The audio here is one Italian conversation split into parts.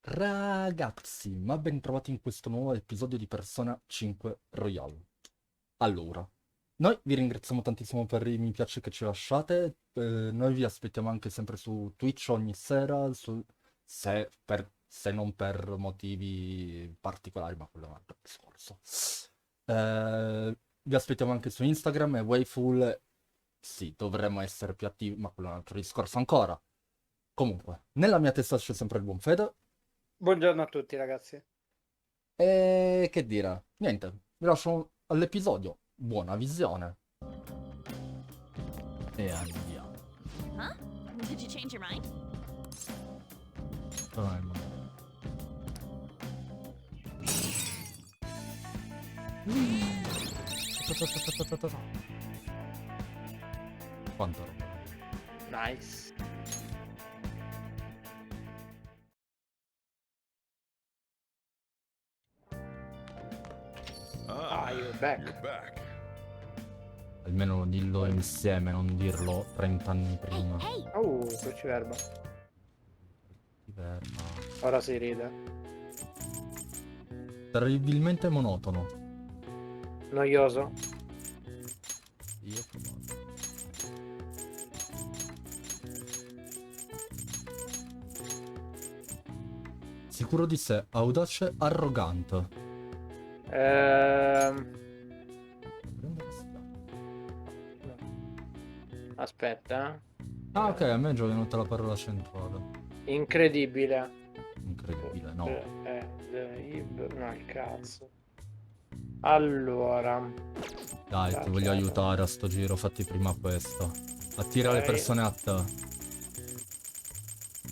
Ragazzi, ma ben trovati in questo nuovo episodio di Persona 5 Royale. Allora, noi vi ringraziamo tantissimo per i mi piace che ci lasciate, noi vi aspettiamo anche sempre su Twitch ogni sera, se non per motivi particolari, ma quello è un altro discorso. Vi aspettiamo anche su Instagram e WAVEFUL, sì, dovremmo essere più attivi, ma quello è un altro discorso ancora. Comunque, nella mia testa c'è sempre il buon Fede. Buongiorno a tutti ragazzi. E che dire? Niente, vi lascio all'episodio. Buona visione. E andiamo. Huh? Did you change your mind? Però nel mondo. Quanto roba. Nice. You're back. You're back. Almeno dillo insieme, non dirlo 30 anni prima. Hey, Cruciverba. Diverno. Ora si ride. Terribilmente monotono. Noioso. Io provato. Sicuro di sé, audace, arrogante. Aspetta. Ah, ok, a me è già venuta la parola centrale. Incredibile. Incredibile, no. No, il cazzo. Allora. Dai, ti voglio aiutare a sto giro, fatti prima questo. Attira le persone a te.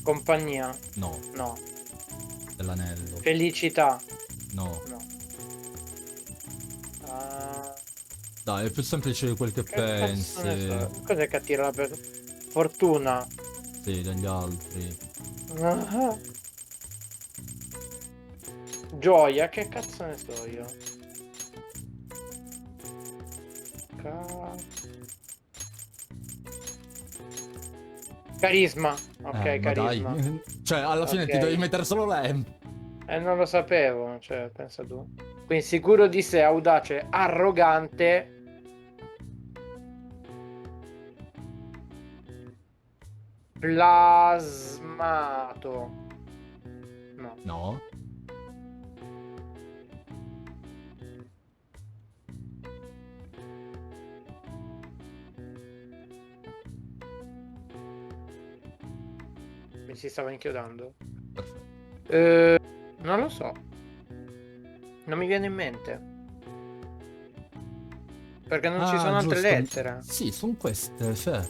Compagnia. No, No. dell'anello. Felicità. No. No. Dai, è più semplice di quel che Che cazzo ne pensi. so? Cos'è che attira la fortuna? Sì, degli altri. Ah. Gioia, che cazzo ne so io? Carisma. Ok, Ma carisma. dai. Cioè, alla fine ti Ok. devi mettere solo lei. Non lo sapevo, cioè, pensa tu. Quindi sicuro di sé, audace, arrogante. Plasmato. No. No. Mi si stava inchiodando. Perfetto. Non lo so. Non mi viene in mente. Perché non ci sono altre giusto. lettere. Sì, sono queste, cioè.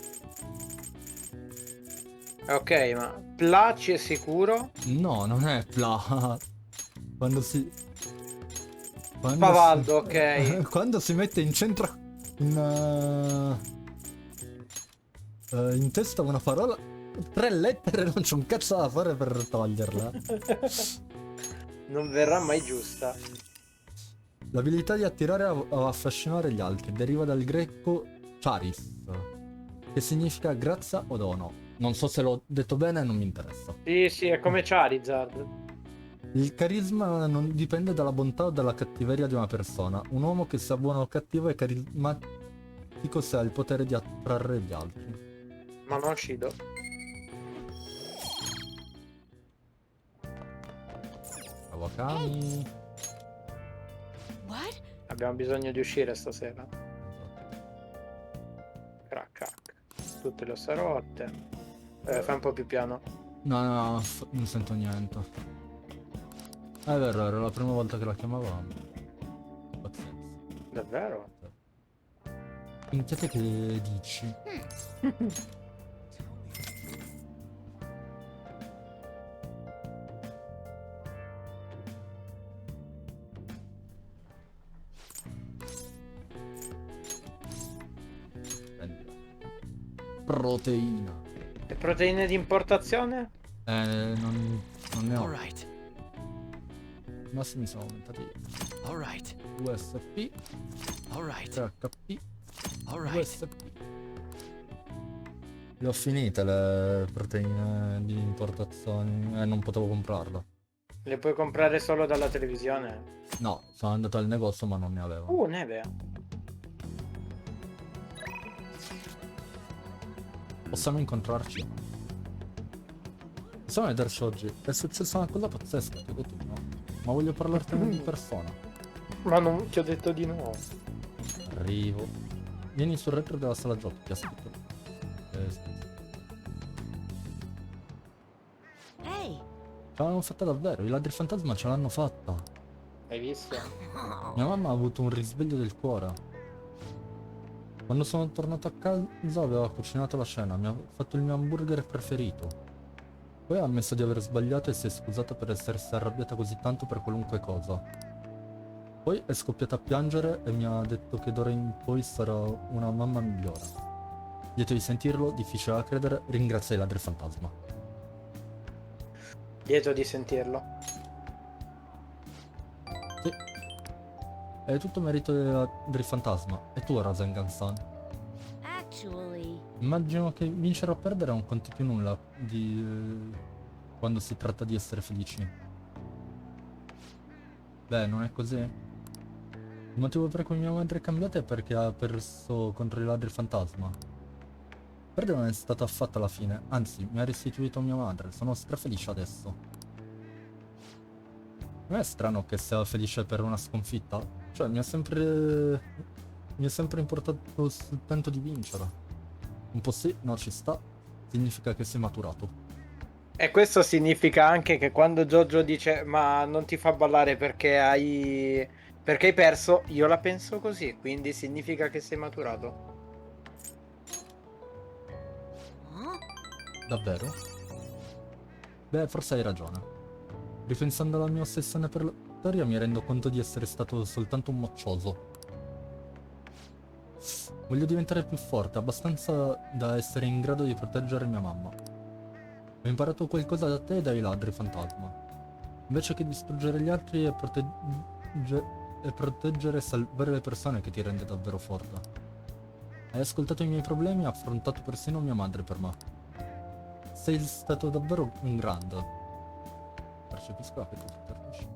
Ok, ma Placi è sicuro? No, non è pla. Quando si... Spavaldo, ok. Quando si mette in centro... in testa una parola... 3 lettere, non c'è un cazzo da fare per toglierla. Non verrà mai giusta. L'abilità di attirare o affascinare gli altri deriva dal greco charis, che significa grazia o dono. Non so se l'ho detto bene, non mi interessa. Sì, è come Charizard. Il carisma non dipende dalla bontà o dalla cattiveria di una persona. Un uomo che sia buono o cattivo è carismatico se ha il potere di attrarre gli altri. Ma non Shido. Kawakami. what? Abbiamo bisogno di uscire stasera. Crac, crac. Tutte le ossa rotte. Fai un po' più piano. No, non sento niente. È vero, era la prima volta che la chiamavamo. Pazienza. Davvero? Minchiate che dici? Proteina. Le proteine di importazione? Non ne ho. Alright, Massimi sono aumentati. alright, 2 SP, alright, 3 HP, 2 alright. SP. Le ho finite le proteine di importazione. Non potevo comprarle. Le puoi comprare solo dalla televisione? No, sono andato al negozio ma non ne avevo. Neve. Possiamo incontrarci? Possiamo vederci oggi? È successa una cosa pazzesca, ti ho detto di no. Ma voglio parlartene di persona. Ma non ti ho detto di no. Arrivo. Vieni sul retro della sala giochi, ti aspetto. Sì. Hey. Ce l'hanno fatta davvero, i ladri fantasma ce l'hanno fatta. Hai visto? Mia mamma ha avuto un risveglio del cuore. Quando sono tornato a casa aveva cucinato la cena, mi ha fatto il mio hamburger preferito. Poi ha ammesso di aver sbagliato e si è scusata per essersi arrabbiata così tanto per qualunque cosa. Poi è scoppiata a piangere e mi ha detto che d'ora in poi sarà una mamma migliore. Lieto di sentirlo, difficile da credere, ringrazia i ladri fantasma. Lieto di sentirlo. Sì. È tutto merito dei ladri fantasma. E tu, Rasengan-san? Actually. Immagino che vincere o perdere non conti più nulla quando si tratta di essere felici. Beh, non è così? Il motivo per cui mia madre è cambiata è perché ha perso contro i ladri fantasma. Perdere non è stata affatto alla fine, anzi, mi ha restituito mia madre, sono strafelice adesso. Non è strano che sia felice per una sconfitta? Cioè, mi è sempre importato soltanto di vincere. Un po' sì, no, ci sta. Significa che sei maturato. E questo significa anche che quando Giorgio dice ma non ti fa ballare perché hai perso, io la penso così, quindi significa che sei maturato. Huh? Davvero? Beh, forse hai ragione. Ripensando alla mia ossessione per la vittoria mi rendo conto di essere stato soltanto un moccioso. Voglio diventare più forte, abbastanza da essere in grado di proteggere mia mamma. Ho imparato qualcosa da te e dai ladri fantasma. Invece che distruggere gli altri è proteggere e salvare le persone che ti rende davvero forte. Hai ascoltato i miei problemi e affrontato persino mia madre per me. Sei stato davvero un grande. Percepisco la che tu interrogi.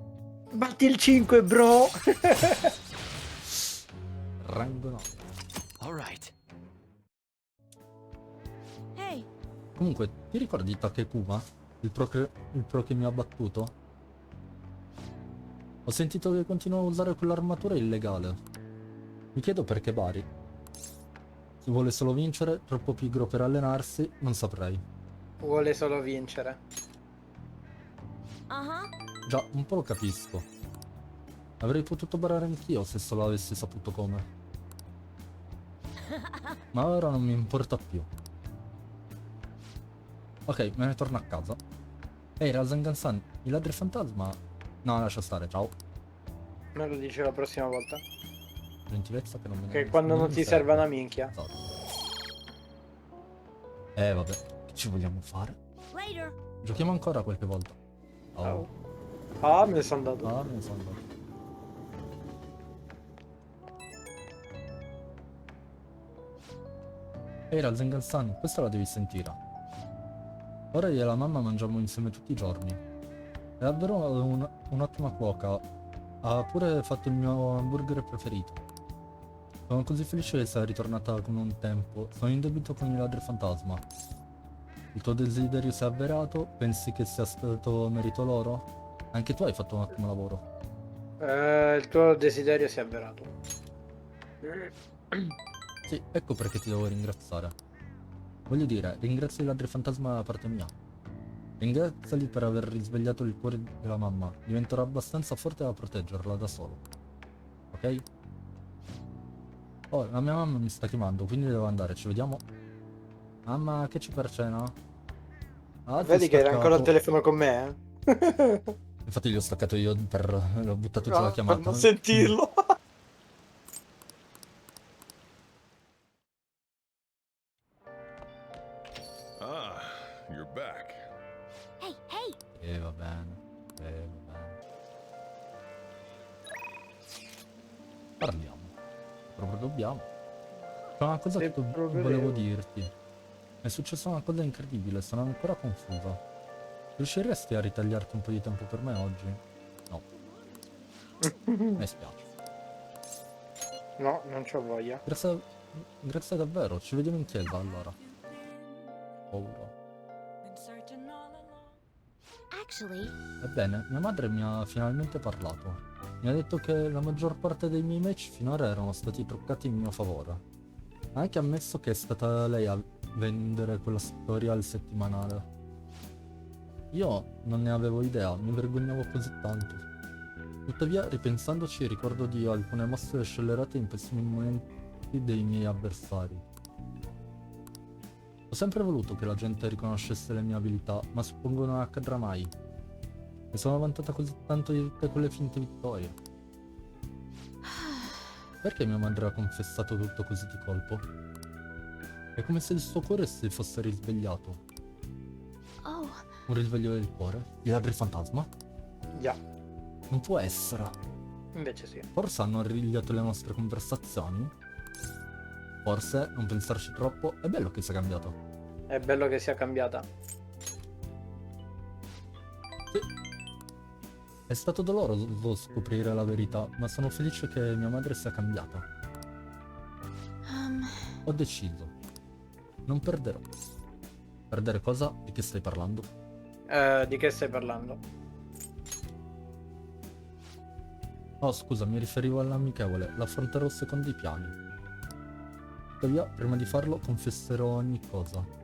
Batti il 5, bro! Rango no. All right. Hey. Comunque, ti ricordi Takekuma? Il pro che mi ha battuto? Ho sentito che continua a usare quell'armatura illegale. Mi chiedo perché Bari. Se vuole solo vincere, troppo pigro per allenarsi, non saprei. Vuole solo vincere. Uh-huh. Già, un po' lo capisco. Avrei potuto barare anch'io se solo avessi saputo come. Ma ora non mi importa più. Ok, me ne torno a casa. Ehi, Rasengan-san, i ladri fantasma... No, lascia stare, ciao. Me lo dice la prossima volta. Gentilezza che non me ne... Che quando non mi ti serve una minchia. Esatto. Vabbè, che ci vogliamo fare? Later. Giochiamo ancora qualche volta. Oh. Ah, me ne sono andato. Ah, me ne sono andato. Ehi, Rasengan-san, questa la devi sentire. Ora io e la mamma mangiamo insieme tutti i giorni. È davvero un'ottima cuoca. Ha pure fatto il mio hamburger preferito. Sono così felice che sia ritornata come un tempo. Sono in debito con i ladri fantasma. Il tuo desiderio si è avverato? Pensi che sia stato merito loro? Anche tu hai fatto un ottimo lavoro. Il tuo desiderio si è avverato. Sì, ecco perché ti devo ringraziare. Voglio dire, ringrazio i ladri fantasma da parte mia. Ringraziali per aver risvegliato il cuore della mamma. Diventerò abbastanza forte da proteggerla da solo. Ok? Oh, la mia mamma mi sta chiamando, quindi devo andare. Ci vediamo. Mamma, che ci per cena? Ah, ti ho Vedi che era ancora al staccato. telefono con me, eh? Infatti gli ho staccato io l'ho buttato giù la No, per chiamata. non sentirlo. Ah, you're back. Hey, hey. Va bene. Va bene. Parliamo. Proprio dobbiamo. C'è una cosa Se che proprio volevo devo. dirti. È successa una cosa incredibile, sono ancora confusa. Riusciresti a ritagliarti un po' di tempo per me oggi? No. Mi spiace. No, non c'ho voglia. Grazie davvero, ci vediamo in chiesa allora. Paura. Actually, Ebbene, mia madre mi ha finalmente parlato. Mi ha detto che la maggior parte dei miei match finora erano stati truccati in mio favore. Ha anche ammesso che è stata lei a vendere quella storia al settimanale. Io non ne avevo idea, mi vergognavo così tanto. Tuttavia, ripensandoci, ricordo di alcune mosse scellerate in pessimi momenti dei miei avversari. Ho sempre voluto che la gente riconoscesse le mie abilità, ma suppongo non accadrà mai. Mi sono vantata così tanto di tutte quelle finte vittorie. Perché mia madre ha confessato tutto così di colpo? È come se il suo cuore si fosse risvegliato. oh, Un risveglio del cuore? I ladri fantasma? Già, Non può essere. invece sì. Forse hanno rigliato le nostre conversazioni? Forse, non pensarci troppo, è bello che sia cambiato. È bello che sia cambiata. Sì. È stato doloroso scoprire la verità, ma sono felice che mia madre sia cambiata. Ho deciso. Non perderò. Perdere cosa? Di che stai parlando? Di che stai parlando? Oh, scusa, mi riferivo all'amichevole. L'affronterò secondo i piani. Tuttavia, prima di farlo, confesserò ogni cosa.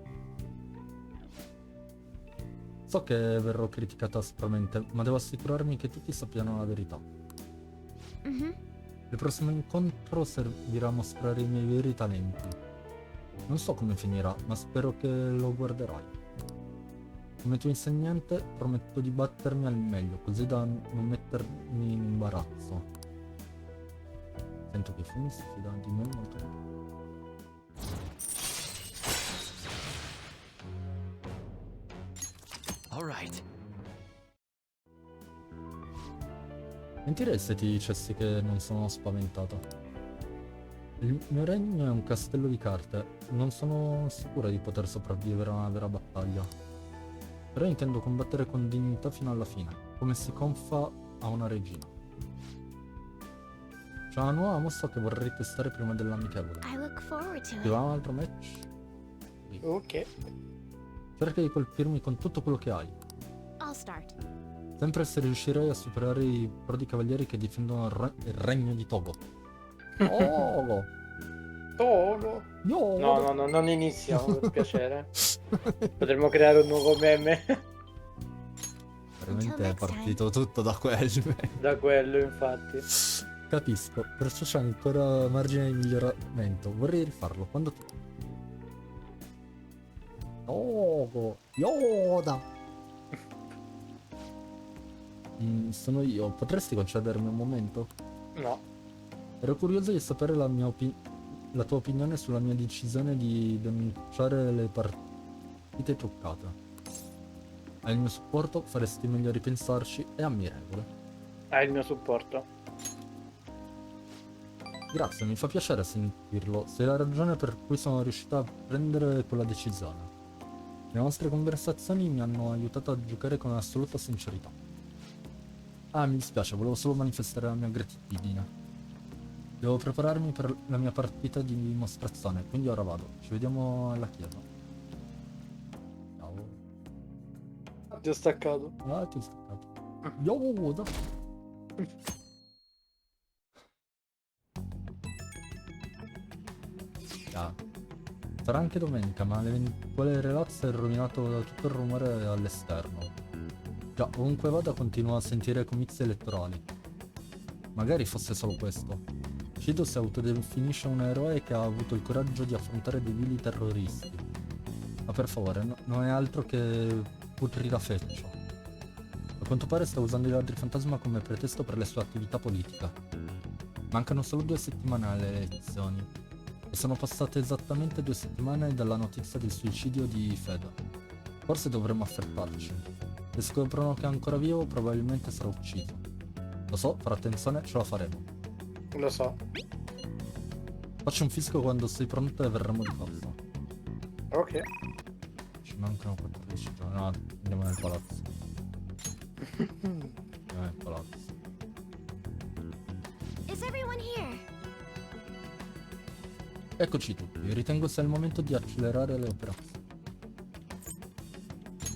So che verrò criticata aspramente, ma devo assicurarmi che tutti sappiano la verità. Il prossimo incontro servirà a mostrare i miei veri talenti. Non so come finirà, ma spero che lo guarderai. Come tuo insegnante prometto di battermi al meglio, così da non mettermi in imbarazzo. Sento che Fumi si fida di me molto. All right. Mentirei se ti dicessi che non sono spaventato. Il mio regno è un castello di carte. Non sono sicura di poter sopravvivere a una vera battaglia. Però intendo combattere con dignità fino alla fine, come si confà a una regina. C'è una nuova mossa che vorrei testare prima dell'amichevole. I look forward to Ti it. va un altro match? Ok. Cerca di colpirmi con tutto quello che hai. I'll start. Sempre se riuscirei a superare i prodi cavalieri che difendono il regno di Togo. Oh! Togo. Yo! No, non iniziamo, per piacere. Potremmo creare un nuovo meme Veramente è partito tutto da quel. da quello, infatti. Capisco, perciò c'è ancora margine di miglioramento. Vorrei rifarlo quando tu. Togo! Yoda! Sono io, potresti concedermi un momento? No. Ero curioso di sapere la tua opinione sulla mia decisione di denunciare le partite truccate. Hai il mio supporto, faresti meglio a ripensarci, è ammirevole. Hai il mio supporto. Grazie, mi fa piacere sentirlo. Sei la ragione per cui sono riuscita a prendere quella decisione. Le nostre conversazioni mi hanno aiutato a giocare con assoluta sincerità. Ah, mi dispiace, volevo solo manifestare la mia gratitudine. Devo prepararmi per la mia partita di dimostrazione, quindi ora vado. Ci vediamo alla chiesa. Ciao. Ti ho staccato. Ah, ti ho staccato. Yoda! Ah. Sarà anche domenica, ma l'eventuale relazzo è rovinato da tutto il rumore all'esterno. Già, ovunque vada continuo a sentire comizi elettorali. Magari fosse solo questo. Shido si autodefinisce un eroe che ha avuto il coraggio di affrontare dei vili terroristi. Ma per favore, non è altro che putrida feccia. A quanto pare sta usando i ladri fantasma come pretesto per le sue attività politica. Mancano solo 2 settimane alle elezioni. E sono passate esattamente 2 settimane dalla notizia del suicidio di Feda. Forse dovremmo affrettarci. Se scoprono che è ancora vivo, probabilmente sarà ucciso. Lo so, fare attenzione, ce la faremo. Lo so. Faccio un fischio quando sei pronto e verremo di corsa. Ok. mancano 14 giorni. No, andiamo nel palazzo. Andiamo nel palazzo. Is everyone here? Eccoci tutti, ritengo sia il momento di accelerare le operazioni.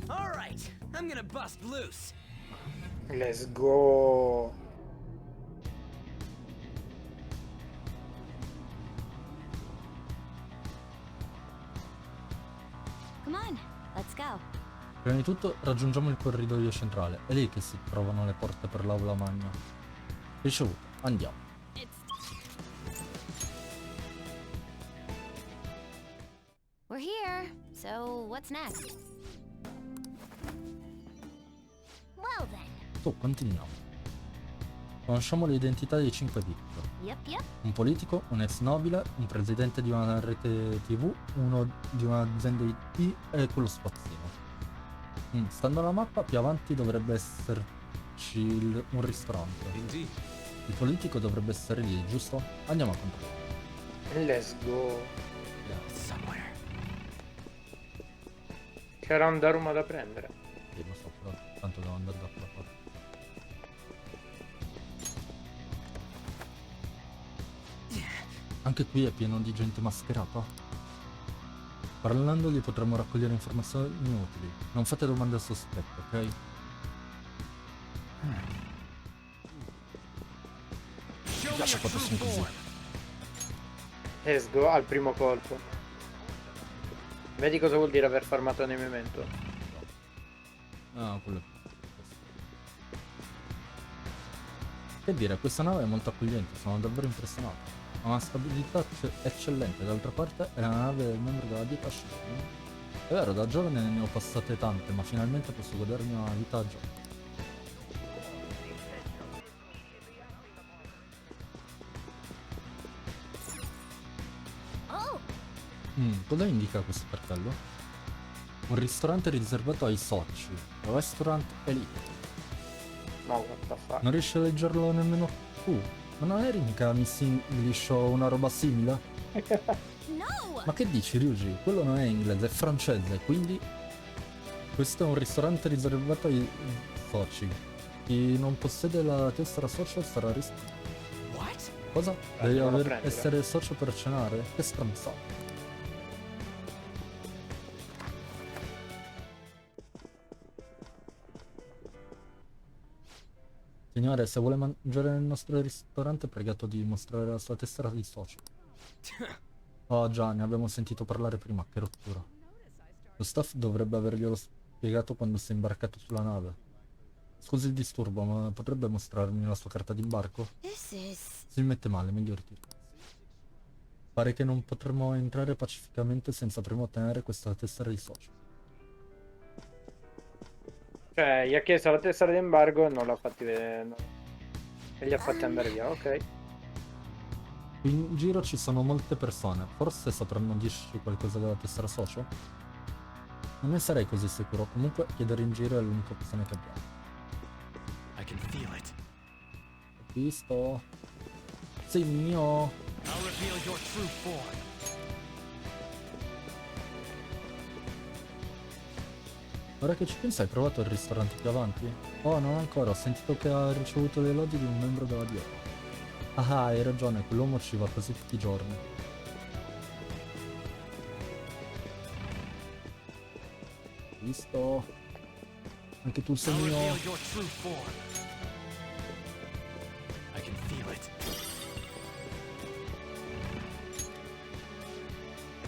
All right, I'm gonna bust loose. Let's go. Come on, let's go. Prima di tutto raggiungiamo il corridoio centrale, è lì che si trovano le porte per l'aula magna. Ricevuto, andiamo. We're here, so what's next? Well then. Tu, continuiamo. Conosciamo le identità dei 5 VIP. Yep. Un politico, un ex nobile, un presidente di una rete TV, uno di un'azienda IT e quello spazzino. Stando alla mappa, più avanti dovrebbe esserci un ristorante. Indeed. Il politico dovrebbe essere lì, giusto? Andiamo a controllare. Let's go. Somewhere. C'era un Daruma da prendere. Sì, lo so, però tanto devo andare da quella parte. Anche qui è pieno di gente mascherata. Parlandogli potremmo raccogliere informazioni utili. Non fate domande sospette, ok? Show me Lascia your quattro true così. form. Let's go al primo colpo. Vedi cosa vuol dire aver farmato nel memento? Ah, quello. Che dire, questa nave è molto accogliente, sono davvero impressionato. Ha una stabilità eccellente, d'altra parte è la nave del membro della dieta SHIDO. È vero, da giovane ne ho passate tante, ma finalmente posso godermi una vita a gioco. Oh, Cosa indica questo cartello? Un ristorante riservato ai soci. Restaurant Elite. No, what the fuck. Non riesci a leggerlo nemmeno tu. Ma non eri mica Miss English o una roba simile? no! Ma che dici, Ryuji? Quello non è inglese, è francese, quindi... Questo è un ristorante riservato ai soci. Chi non possiede la tessera socio sarà ristretto. What? Cosa? Devi devono prendere. essere socio per cenare? Che stronzata. Signore, se vuole mangiare nel nostro ristorante è pregato di mostrare la sua tessera di socio. Oh già, ne abbiamo sentito parlare prima, che rottura. Lo staff dovrebbe averglielo spiegato quando si è imbarcato sulla nave. Scusi il disturbo, ma potrebbe mostrarmi la sua carta d'imbarco? This is... Si mette male, meglio ritirarsi. Pare che non potremo entrare pacificamente senza prima ottenere questa tessera di socio. Cioè, gli ha chiesto la tessera d'embargo e non l'ha fatti vedere. No. E li ha fatti andare via, ok. Qui in giro ci sono molte persone, forse sapranno dirci qualcosa della tessera socio? Non ne sarei così sicuro, comunque chiedere in giro è l'unica opzione che abbiamo. I can feel it. Ho visto? Sei mio! I'll reveal your true form. Ora che ci penso, hai provato il ristorante più avanti? Oh, non ancora, ho sentito che ha ricevuto le lodi di un membro della dieta. Ah, hai ragione, quell'uomo ci va quasi tutti i giorni. Visto? Anche tu sei I'll mio. reveal your true form. I can feel it.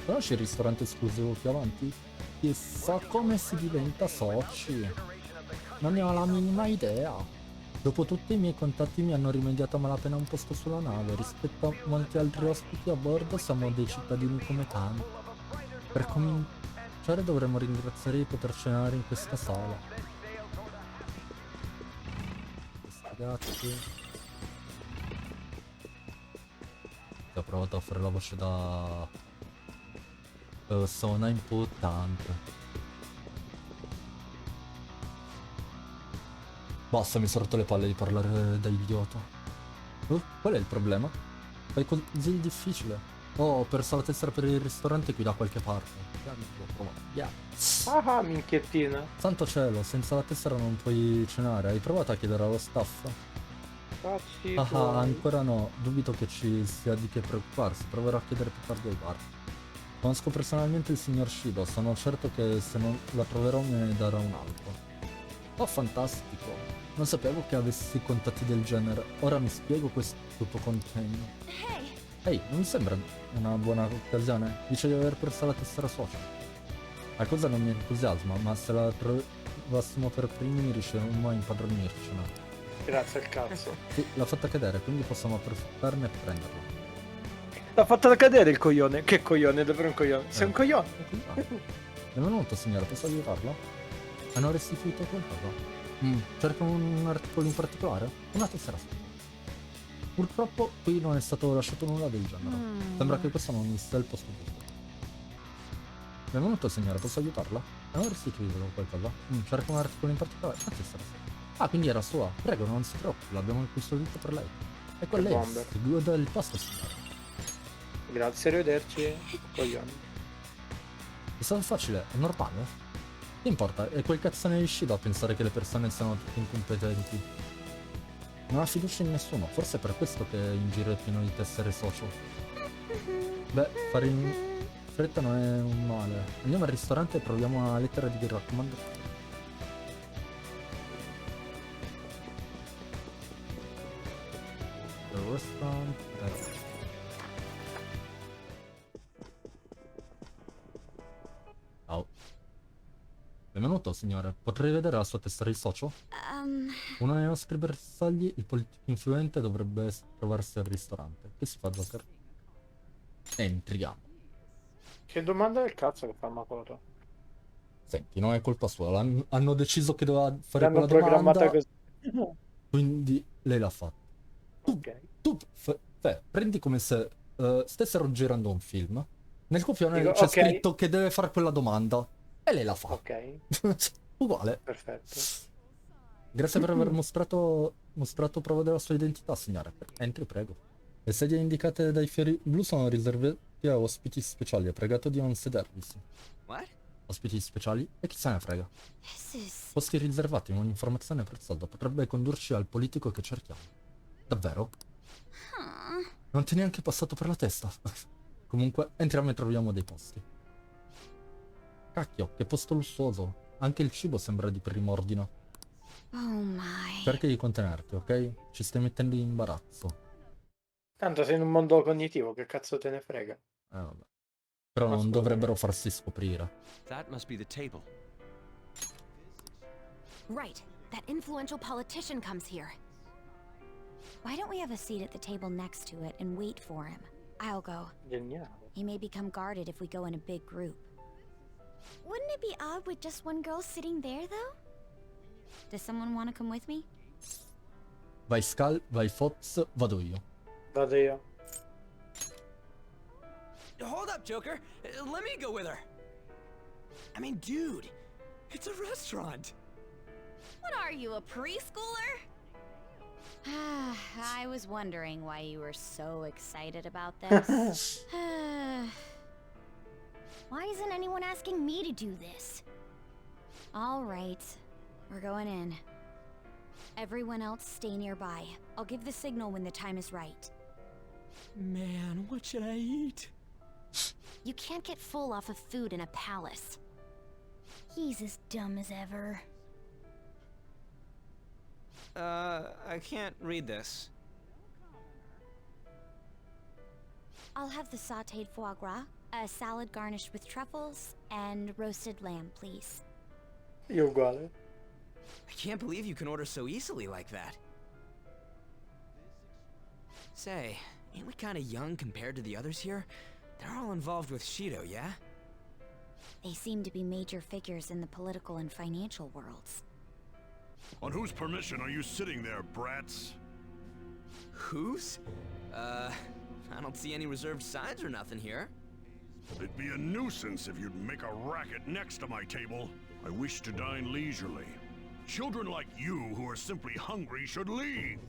Conosci il ristorante esclusivo più avanti? Chissà come si diventa soci. Non ne ho la minima idea. Dopo tutti i miei contatti mi hanno rimediato a malapena un posto sulla nave. Rispetto a molti altri ospiti a bordo siamo dei cittadini come tanti. Per cominciare dovremmo ringraziare di poter cenare in questa sala. Questi ragazzi. Ho provato a fare la voce da persona importante. Basta, mi sono rotto le palle di parlare da idiota. Qual è il problema? Fai così il difficile. Oh, ho perso la tessera per il ristorante qui da qualche parte. Yeah. Ah, minchiettina. Santo cielo, senza la tessera non puoi cenare. Hai provato a chiedere allo staff? Facci Ah, tuoi. ancora no. Dubito che ci sia di che preoccuparsi. Proverò a chiedere più tardi ai bar. Conosco personalmente il signor Shido. Sono certo che se non la troverò me ne darà un altro. Oh, fantastico. Non sapevo che avessi contatti del genere. Ora mi spiego questo tuo contegno. Hey, Ehi, non mi sembra una buona occasione? Dice di aver perso la tessera socia. La cosa non mi entusiasma, ma se la trovassimo per primi riusciremmo a impadronircela. Grazie al cazzo. Sì, l'ha fatta cadere, quindi possiamo approfittarne e prenderla. L'ha fatta cadere il coglione. Che coglione, davvero un coglione. Sei un coglione. Benvenuto signora, posso aiutarla? Hanno restituito qualcosa? Cerca un articolo in particolare? Una tessera socia. Purtroppo qui non è stato lasciato nulla del genere. Sembra che questo non sia il posto giusto. Benvenuto signora, posso aiutarla? Non restituito qualcosa? Cerca un articolo in particolare? Una tessera socia. Ah, quindi era sua. Prego, non si preoccupi, l'abbiamo custodito per lei. E con Che lei, bomber. si goda il posto signora. Grazie, arrivederci. Coglione. È stato facile, è normale. Che importa, è quel cazzone di Shido a pensare che le persone siano tutte incompetenti. Non ha fiducia in nessuno, forse è per questo che in giro è pieno di tessere socio. Beh, fare in fretta non è un male. Andiamo al ristorante e proviamo una lettera di raccomandazione. Restaurant. Ciao. Benvenuto, signore. Potrei vedere la sua tessera di socio? Uno dei nostri bersagli, il politico influente, dovrebbe trovarsi al ristorante. Che si fa, Joker? Entriamo. Che domanda del cazzo che fa Makoto? Senti, non è colpa sua. Hanno deciso che doveva fare L'hanno quella programmata domanda, così. quindi lei l'ha fatta. Ok. Tu prendi come se stessero girando un film. Nel copione Dico, c'è ok. scritto che deve fare quella domanda. E lei la fa. Ok, Uguale. perfetto. Grazie per aver mostrato prova della sua identità, signore. Entri, prego. Le sedie indicate dai fiori blu sono riservate a ospiti speciali. È pregato di non sedervi. What? Ospiti speciali? E chi se ne frega? this is... Posti riservati, un'informazione preziosa. Potrebbe condurci al politico che cerchiamo. Davvero? Huh. Non ti è neanche passato per la testa. Comunque, entriamo e troviamo dei posti. Cacchio, che posto lussuoso. Anche il cibo sembra di primo ordine. Oh my. Cerca di contenerti, ok? Ci stai mettendo in imbarazzo. Tanto sei in un mondo cognitivo, che cazzo te ne frega? Vabbè. Però non Assolutamente. dovrebbero farsi scoprire. That must be the table. Right, that influential politician comes here. Why don't we have a seat at the table next to it and wait for him? I'll go. Geniale. He may become guarded if we go in a big group. Wouldn't it be odd with just one girl sitting there, though? Does someone want to come with me? Vai Scal, vai Fox, vado io. Vado io. Hold up, Joker. Let me go with her. I mean, dude, it's a restaurant. What are you, a preschooler? I was wondering why you were so excited about this. Why isn't anyone asking me to do this? All right, we're going in. Everyone else stay nearby. I'll give the signal when the time is right. Man, what should I eat? You can't get full off of food in a palace. He's as dumb as ever. I can't read this. I'll have the sautéed foie gras, a salad garnished with truffles, and roasted lamb, please. Io uguale. I can't believe you can order so easily like that. Say, ain't we kinda young compared to the others here? They're all involved with Shido, yeah? They seem to be major figures in the political and financial worlds. On whose permission are you sitting there, brats? Whose? I don't see any reserved signs or nothing here. It'd be a nuisance if you'd make a racket next to my table. I wish to dine leisurely. Children like you who are simply hungry should leave.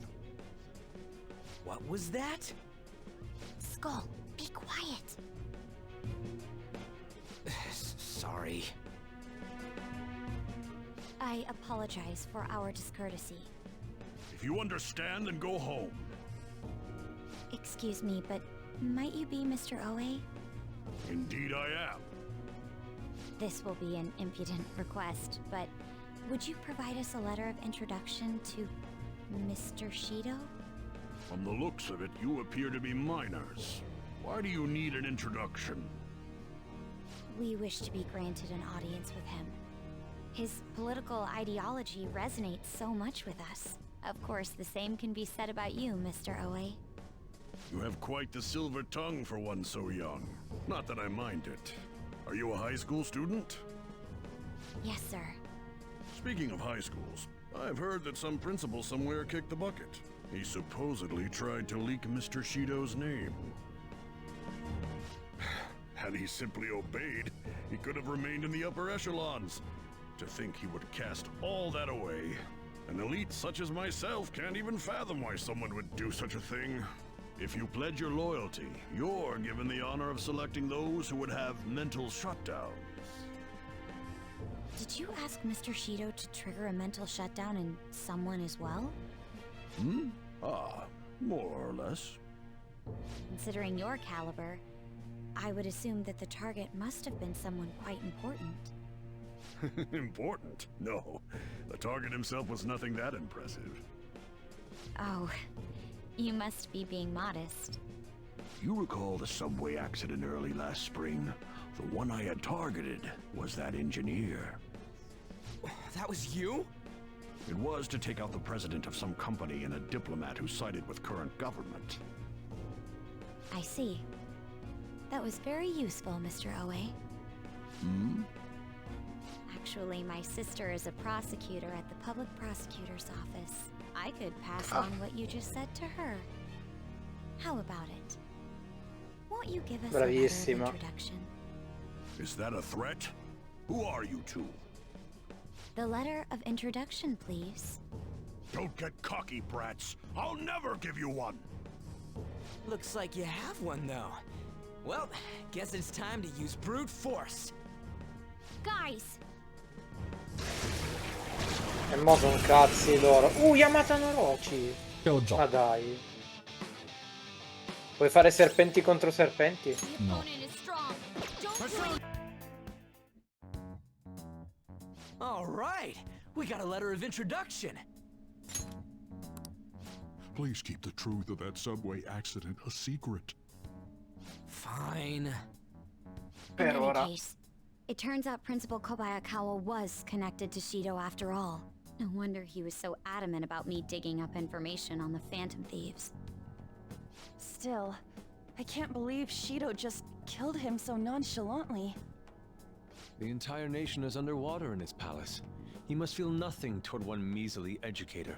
What was that? Skull, Be quiet. Sorry. I apologize for our discourtesy. If you understand, then go home. Excuse me, but might you be Mr. Oe? Indeed I am. This will be an impudent request, but would you provide us a letter of introduction to Mr. Shido? From the looks of it, you appear to be minors. Why do you need an introduction? We wish to be granted an audience with him. His political ideology resonates so much with us. Of course, the same can be said about you, Mr. Oe. You have quite the silver tongue for one so young. Not that I mind it. Are you a high school student? Yes, sir. Speaking of high schools, I've heard that some principal somewhere kicked the bucket. He supposedly tried to leak Mr. Shido's name. Had he simply obeyed, he could have remained in the upper echelons. To think he would cast all that away. An elite such as myself can't even fathom why someone would do such a thing. If you pledge your loyalty, you're given the honor of selecting those who would have mental shutdowns. Did you ask Mr. Shido to trigger a mental shutdown in someone as well? More or less. Considering your caliber, I would assume that the target must have been someone quite important. Important? No. The target himself was nothing that impressive. Oh, you must be being modest. You recall the subway accident early last spring? The one I had targeted was that engineer. That was you? It was to take out the president of some company and a diplomat who sided with current government. I see. That was very useful, Mr. Oe. Actually, my sister is a prosecutor at the public prosecutor's office. I could pass on what you just said to her. How about it? Won't you give us a letter of Bravissima. introduction? Is that a threat? Who are you two? The letter of introduction, please. Don't get cocky, brats. I'll never give you one. Looks like you have one, though. Well, guess it's time to use brute force. Guys! E mo son cazzi loro. Yamata no Orochi. Che ho già. Ma dai. Vuoi fare serpenti contro serpenti? The No. opponent is strong. Don't play. All right, we got a letter of introduction. Please keep the truth of that subway accident a secret. Fine. Per In ora. any case, it turns out Principal Kobayakawa was connected to Shido after all. No wonder he was so adamant about me digging up information on the Phantom Thieves. Still, I can't believe Shido just killed him so nonchalantly. The entire nation is underwater in his palace. He must feel nothing toward one measly educator.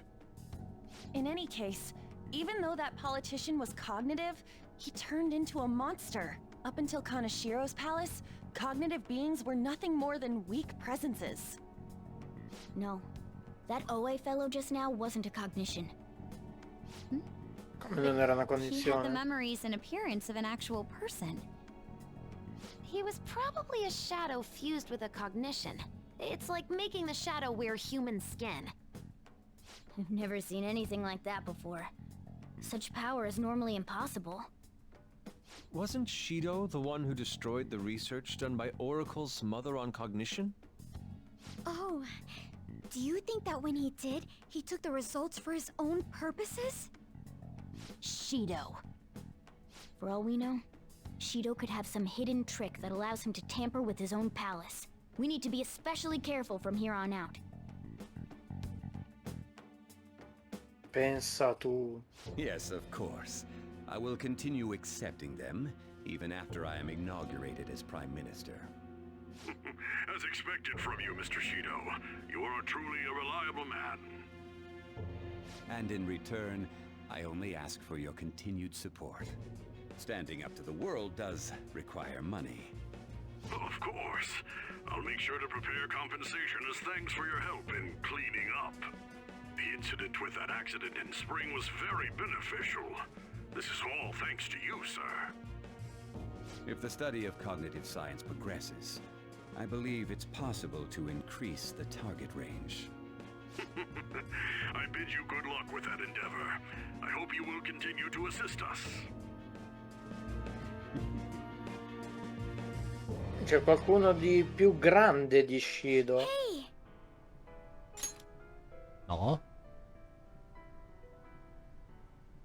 In any case, even though that politician was cognitive, he turned into a monster. Up until Kanashiro's palace, cognitive beings were nothing more than weak presences. No, that Oe fellow just now wasn't a cognition. Come non era una He had the cognizione. memories and appearance of an actual person. He was probably a shadow fused with a cognition. It's like making the shadow wear human skin. I've never seen anything like that before. Such power is normally impossible. Wasn't Shido the one who destroyed the research done by Oracle's mother on cognition? Oh, do you think that when he did, he took the results for his own purposes? Shido. For all we know, Shido could have some hidden trick that allows him to tamper with his own palace. We need to be especially careful from here on out. Pensa tu. Yes, of course. I will continue accepting them, even after I am inaugurated as Prime Minister. As expected from you, Mr. Shido. You are truly a reliable man. And in return, I only ask for your continued support. Standing up to the world does require money. Of course. I'll make sure to prepare compensation as thanks for your help in cleaning up. The incident with that accident in spring was very beneficial. This is all thanks to you, sir. If the study of cognitive science progresses, I believe it's possible to increase the target range. I bid you good luck with that endeavor. I hope you will continue to assist us. C'è qualcuno di più grande di Shido? Hey! No?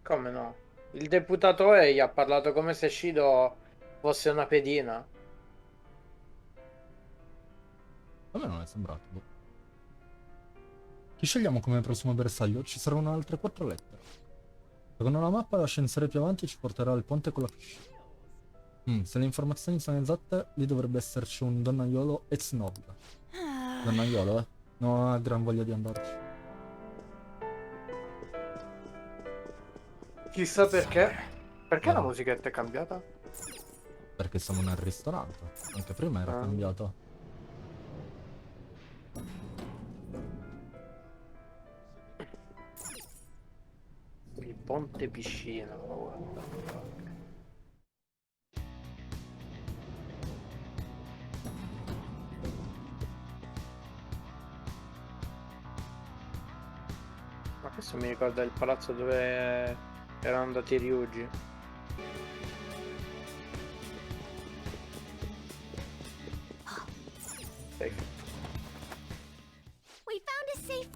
Come no? Il deputatore gli ha parlato come se Shido fosse una pedina. A me non è sembrato. Boh. Chi scegliamo come prossimo bersaglio? Ci saranno altre 4 lettere. Secondo la mappa l'ascensore più avanti ci porterà al ponte con la piscina. Se le informazioni sono esatte, lì dovrebbe esserci un donnaiolo ex nobile. Donnaiolo, eh? Non ha gran voglia di andarci. Chissà perché. Perché la musichetta è cambiata? Perché siamo nel ristorante. Anche prima era cambiata. Il ponte piscina. Guarda. Ma questo mi ricorda il palazzo dove erano andati i Ryuji. Safe. We found a safe.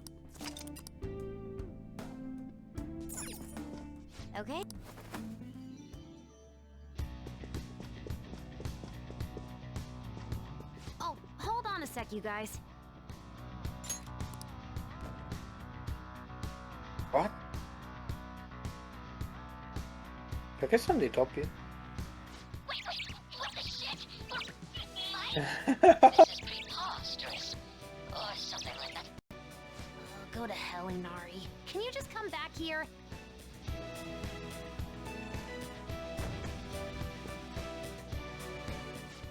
Okay. Oh, hold on a sec, you guys. What? Perché sono dei topi? Go to hell, Inari. Can you just come back here?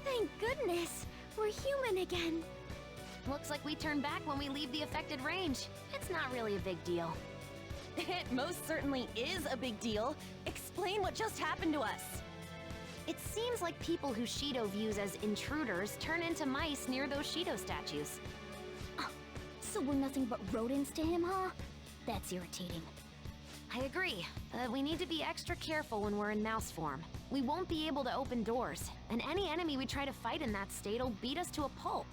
Thank goodness. We're human again. Looks like we turn back when we leave the affected range. It's not really a big deal. It most certainly is a big deal. Explain what just happened to us. It seems like people who Shido views as intruders turn into mice near those Shido statues. So we're nothing but rodents to him, huh? That's irritating. I agree. We need to be extra careful when we're in mouse form. We won't be able to open doors, and any enemy we try to fight in that state will beat us to a pulp.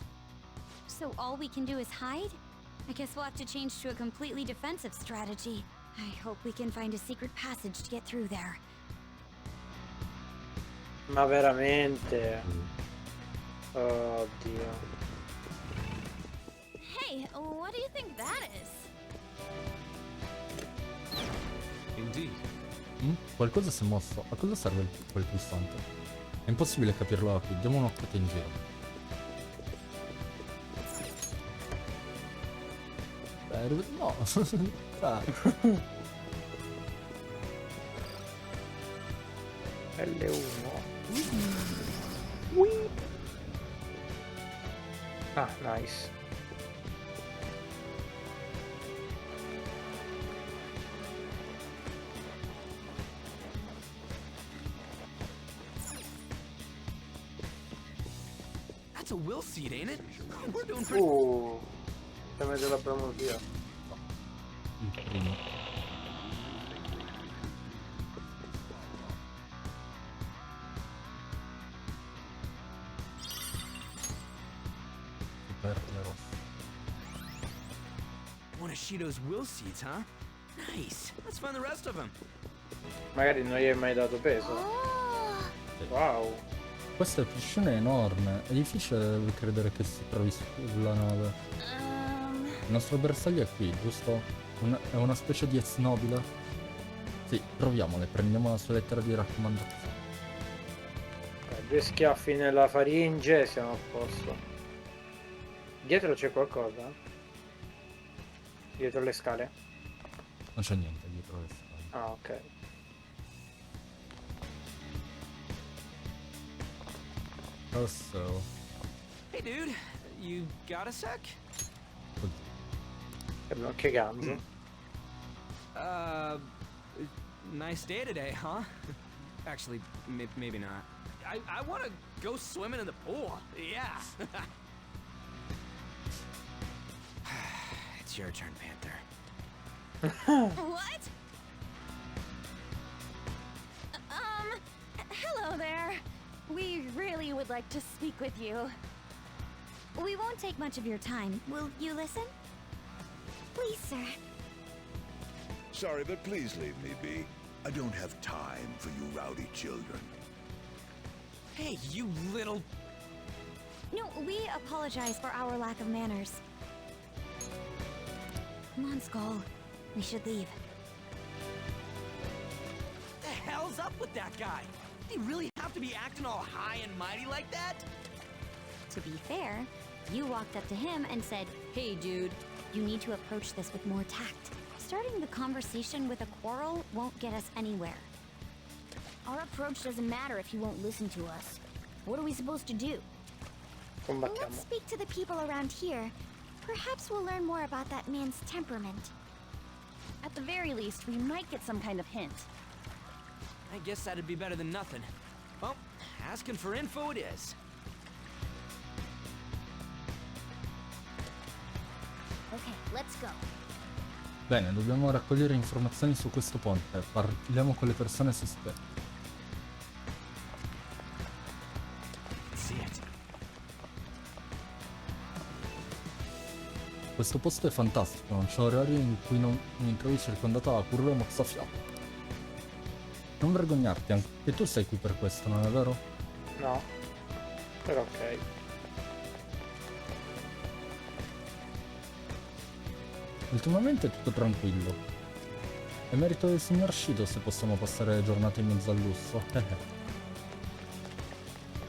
So all we can do is hide? I guess we'll have to change to a completely defensive strategy. I hope we can find a secret passage to get through there. Ma veramente? Oddio. Hey, what do you think that is? Indeed. Qualcosa si è mosso. A cosa serve quel pulsante? È impossibile capirlo da qui. Diamo un'occhiata in giro. No. Dai. L1. Ah, nice. That's a will seat, ain't it? We're doing pretty. Che me l'abbiamo via. Il primo. Super rosso. One of Shido's will seats, huh? Nice. Let's find the rest of them. Magari non gli hai mai dato peso. Oh, Wow. Questa piscina è enorme. È difficile credere che si trovi sulla nave. Il nostro bersaglio è qui, giusto? È una specie di ex nobile? Sì, proviamole, prendiamo la sua lettera di raccomandazione. 2 schiaffi nella faringe e siamo a posto. Dietro c'è qualcosa? Dietro le scale? Non c'è niente dietro le scale. Ah, ok. Oh, so. Hey, dude. You got a sec? Che ganzo. Nice day today, huh? Actually, maybe not. I want to go swimming in the pool. Yeah. It's your turn, Panther. What? Hello there. We really would like to speak with you. We won't take much of your time. Will you listen? Please, sir. Sorry, but please leave me be. I don't have time for you rowdy children. Hey, you little... No, we apologize for our lack of manners. Come on, Skull. We should leave. What the hell's up with that guy? Did he really have to be acting all high and mighty like that? To be fair, you walked up to him and said, "Hey, dude, you need to approach this with more tact. Starting the conversation with a quarrel won't get us anywhere." Our approach doesn't matter if you won't listen to us. What are we supposed to do? Combattiamo. Let's speak to the people around here. Perhaps we'll learn more about that man's temperament. At the very least, we might get some kind of hint. I guess that'd be better than nothing. Well, asking for info it is. Okay, let's go. Bene, dobbiamo raccogliere informazioni su questo ponte. Parliamo con le persone sospette. See it. Questo posto è fantastico, non c'è orario in cui non mi trovi circondato da curve mozzafiato. Non vergognarti, anche tu sei qui per questo, non è vero? No. Però ok. Ultimamente è tutto tranquillo. È merito del signor Shido se possiamo passare giornate in mezzo al lusso.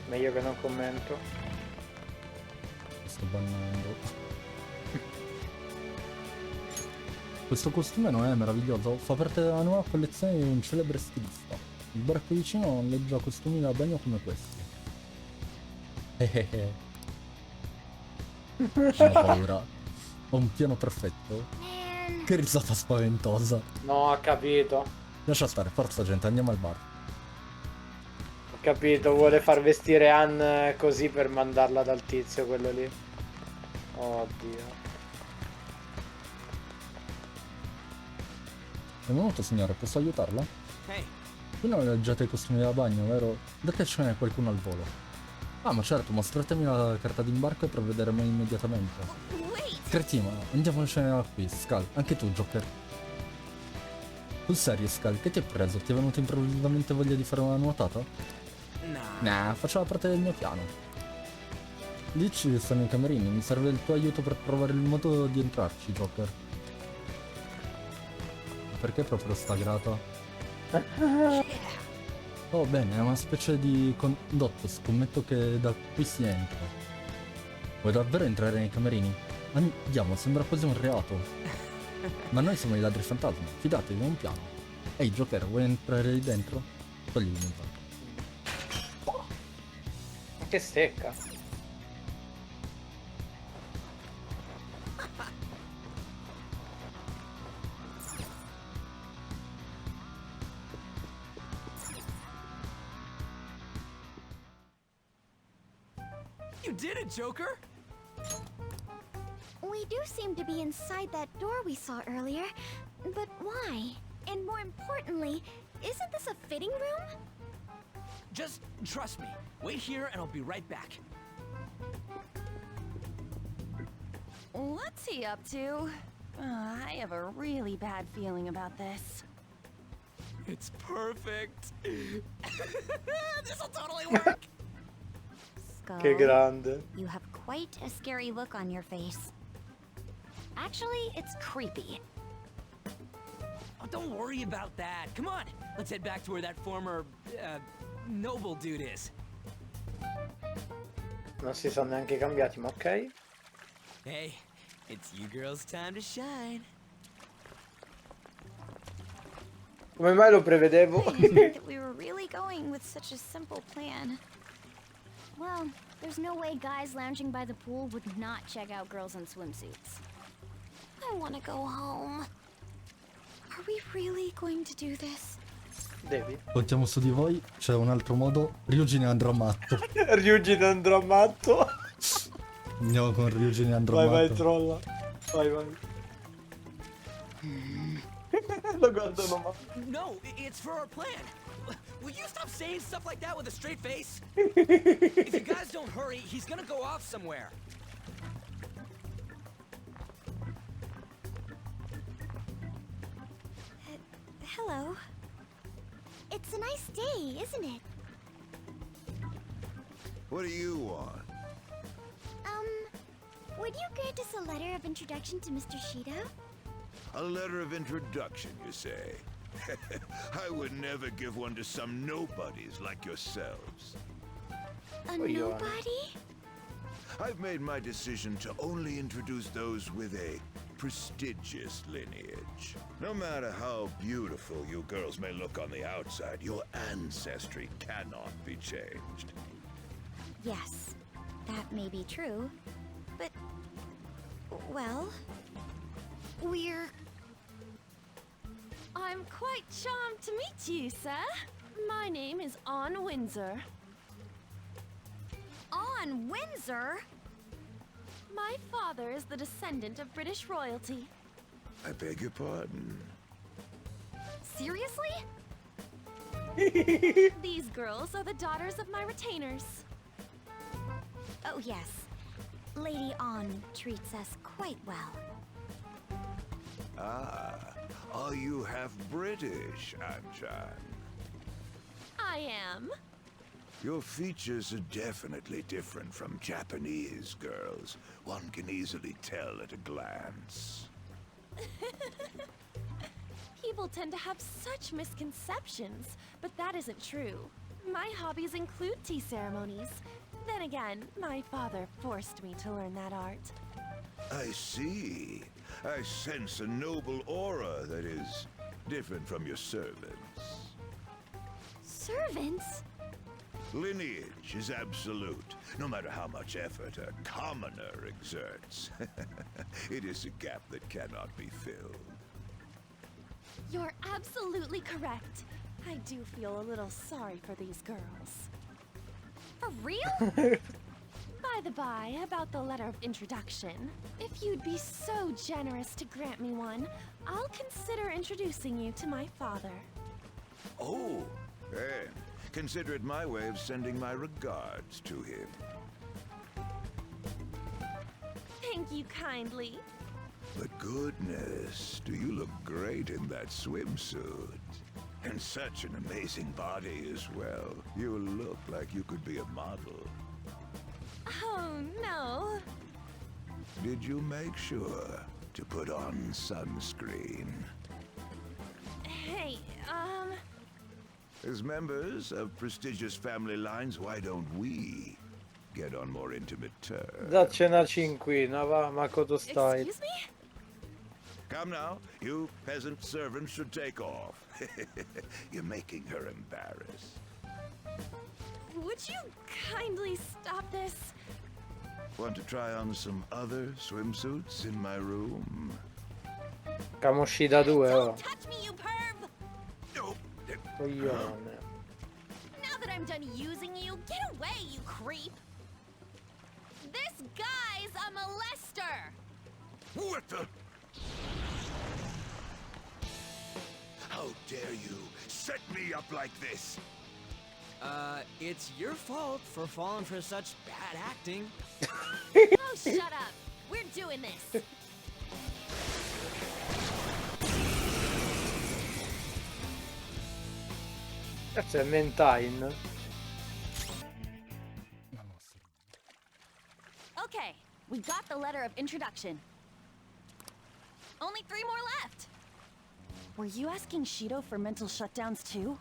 Meglio che non commento. Mi sto bannando. Questo costume non è meraviglioso? Fa parte della nuova collezione di un celebre stilista. Il bar qui vicino noleggia costumi da bagno come questi. Ho paura. Ho un piano perfetto. Che risata spaventosa. No, ho capito. Lascia stare, forza gente, andiamo al bar. Ho capito, vuole far vestire Anne così per mandarla dal tizio, quello lì. Oddio. Benvenuto signore, posso aiutarla? Hey, Qui non leggiate i costumi da bagno, vero? Datecene qualcuno al volo. Ah, ma certo, mostratemi la carta d'imbarco e provvederemo immediatamente. Wait! Cretino, andiamocene da qui, Skull. Anche tu, Joker. Sul serio, Skull, che ti è preso? Ti è venuta improvvisamente voglia di fare una nuotata? Nah, faceva parte del mio piano. Lì ci stanno i camerini, mi serve il tuo aiuto per trovare il modo di entrarci, Joker. Perché proprio sta grata? Oh bene, è una specie di condotto, scommetto che da qui si entra. Vuoi davvero entrare nei camerini? Andiamo, sembra quasi un reato. Ma noi siamo i ladri fantasma, fidatevi, è un piano. Ehi Joker, vuoi entrare lì dentro? Togli il mio. Che stecca. you did it, Joker! We do seem to be inside that door we saw earlier, but why? And more importantly, isn't this a fitting room? Just trust me. Wait here and I'll be right back. What's he up to? I have a really bad feeling about this. It's perfect. This'll totally work. Skull, Che grande. you have quite a scary look on your face. Actually, it's creepy. Oh, don't worry about that. Come on, let's head back to where that former, noble dude is. Non si sono neanche cambiati, ma ok. Hey, it's you girls' time to shine. Come mai lo prevedevo? I didn't think that we were really going with such a simple plan. Well, there's no way guys lounging by the pool would not check out girls in swimsuits. I want to go home. Are we really going to do this? Devi. Contiamo su di voi, c'è un altro modo. Ryuji ne andrà matto. Ryuji ne andrà matto. Andiamo con Ryuji ne andrà Vai, matto. vai, trolla. Vai, vai. Lo guardano male. No, it's for our plan. Will you stop saying stuff like that with a straight face? If you guys don't hurry, he's gonna go off somewhere. Hello. It's a nice day, isn't it? What do you want? Would you grant us a letter of introduction to Mr. Shido? A letter of introduction, you say? I would never give one to some nobodies like yourselves. A nobody? I've made my decision to only introduce those with a prestigious lineage. No matter how beautiful you girls may look on the outside, your ancestry cannot be changed. Yes, that may be true, but... well... we're... I'm quite charmed to meet you, sir. My name is Ann Windsor. On Windsor? My father is the descendant of British royalty. I beg your pardon. Seriously? These girls are the daughters of my retainers. Oh yes. Lady Ann treats us quite well. Ah, are you half British, Anchan? I am. Your features are definitely different from Japanese girls. One can easily tell at a glance. People tend to have such misconceptions, but that isn't true. My hobbies include tea ceremonies. Then again, my father forced me to learn that art. I see. I sense a noble aura that is different from your servants. Servants? Lineage is absolute, no matter how much effort a commoner exerts. It is a gap that cannot be filled. You're absolutely correct. I do feel a little sorry for these girls. For real? By the by, about the letter of introduction, if you'd be so generous to grant me one, I'll consider introducing you to my father. Oh, then consider it my way of sending my regards to him. Thank you kindly. But goodness, do you look great in that swimsuit. And such an amazing body as well. You look like you could be a model. Oh, no. Did you make sure to put on sunscreen? Hey, As members of prestigious family lines, why don't we get on more intimate terms? Dacci una cinquina, va, Makoto stai. Excuse me? Come now, you peasant servants should take off. You're making her embarrassed. Would you kindly stop this? Want to try on some other swimsuits in my room? Kamoshida 2, oh. Don't touch me, you perv! No. Coglione. Now that I'm done using you, get away, you creep! This guy's a molester! What the? How dare you set me up like this? It's your fault for falling for such bad acting. Oh, shut up! We're doing this! Cazzo è Mentine. Okay, we got the letter of introduction. Only 3 more left! Were you asking Shido for mental shutdowns too?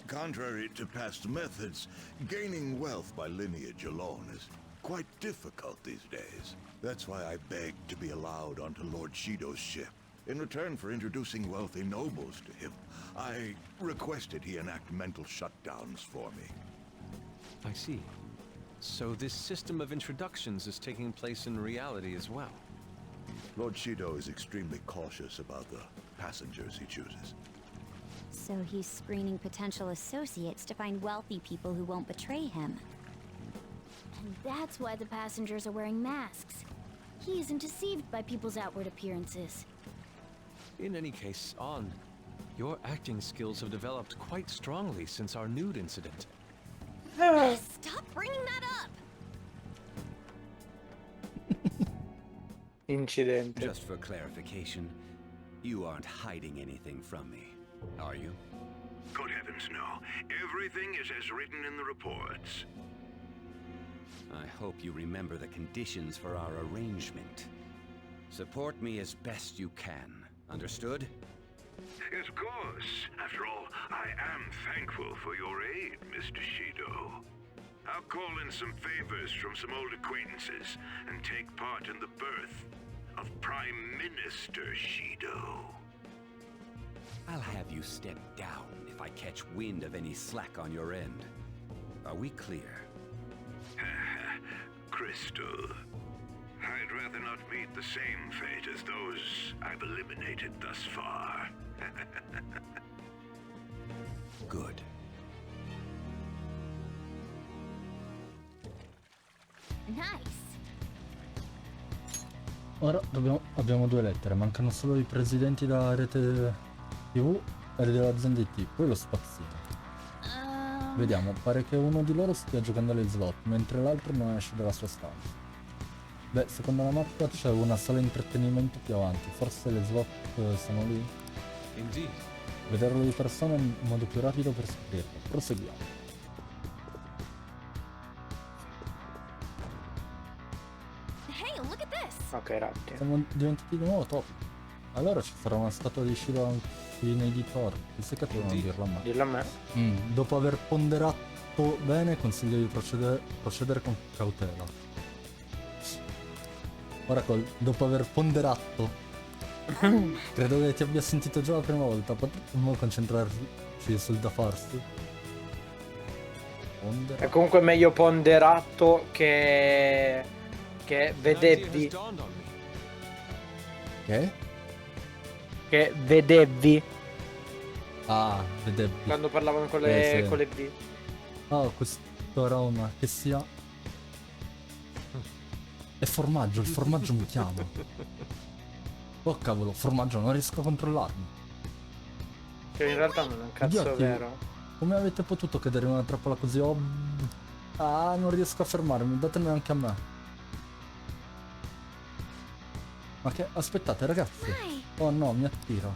Contrary to past methods, gaining wealth by lineage alone is quite difficult these days. That's why I begged to be allowed onto Lord Shido's ship. In return for introducing wealthy nobles to him, I requested he enact mental shutdowns for me. I see. So this system of introductions is taking place in reality as well. Lord Shido is extremely cautious about the passengers he chooses. So he's screening potential associates to find wealthy people who won't betray him. And that's why the passengers are wearing masks. He isn't deceived by people's outward appearances. In any case, On, your acting skills have developed quite strongly since our nude incident. Stop bringing that up! Incidente. Just for clarification, you aren't hiding anything from me, are you? Good heavens, no. Everything is as written in the reports. I hope you remember the conditions for our arrangement. Support me as best you can. Understood? Yes, of course. After all, I am thankful for your aid, Mr. Shido. I'll call in some favors from some old acquaintances and take part in the birth of Prime Minister Shido. I'll have you step down if I catch wind of any slack on your end. Are we clear? Crystal, I'd rather not meet the same fate as those I've eliminated thus far. Good. Nice. Ora abbiamo 2 lettere, mancano solo i presidenti della rete TV e dell'azienda IT, poi lo spazzino. Vediamo, pare che uno di loro stia giocando alle slot, mentre l'altro non esce dalla sua stanza. Beh, secondo la mappa c'è una sala intrattenimento più avanti, forse le slot sono lì? Indeed. Vederlo di persona è il modo più rapido per scoprirlo. Proseguiamo. Hey, look at this! Ok, ratti. Siamo diventati di nuovo top. Allora ci sarà una statua di Shido anche nei editor. Ti sei cattivo non dirlo a me. Dillo a me. Dopo aver ponderato bene, consiglio di procedere con cautela. Oracle, dopo aver ponderato, credo che ti abbia sentito già la prima volta. Potremmo concentrarci sul da farsi. È comunque meglio ponderato che vedevi. Che? Che vedevi Ah, vedevi. quando parlavano con le, sì. con le V. Oh, questo aroma che sia. È formaggio, il formaggio mi chiama. Oh cavolo, formaggio, non riesco a controllarmi. Che in realtà non è un cazzo Idioti. vero. Come avete potuto cadere in una trappola così? Ah, non riesco a fermarmi, datemi anche a me. Ma che... Aspettate ragazzi. Oh no, mi attira.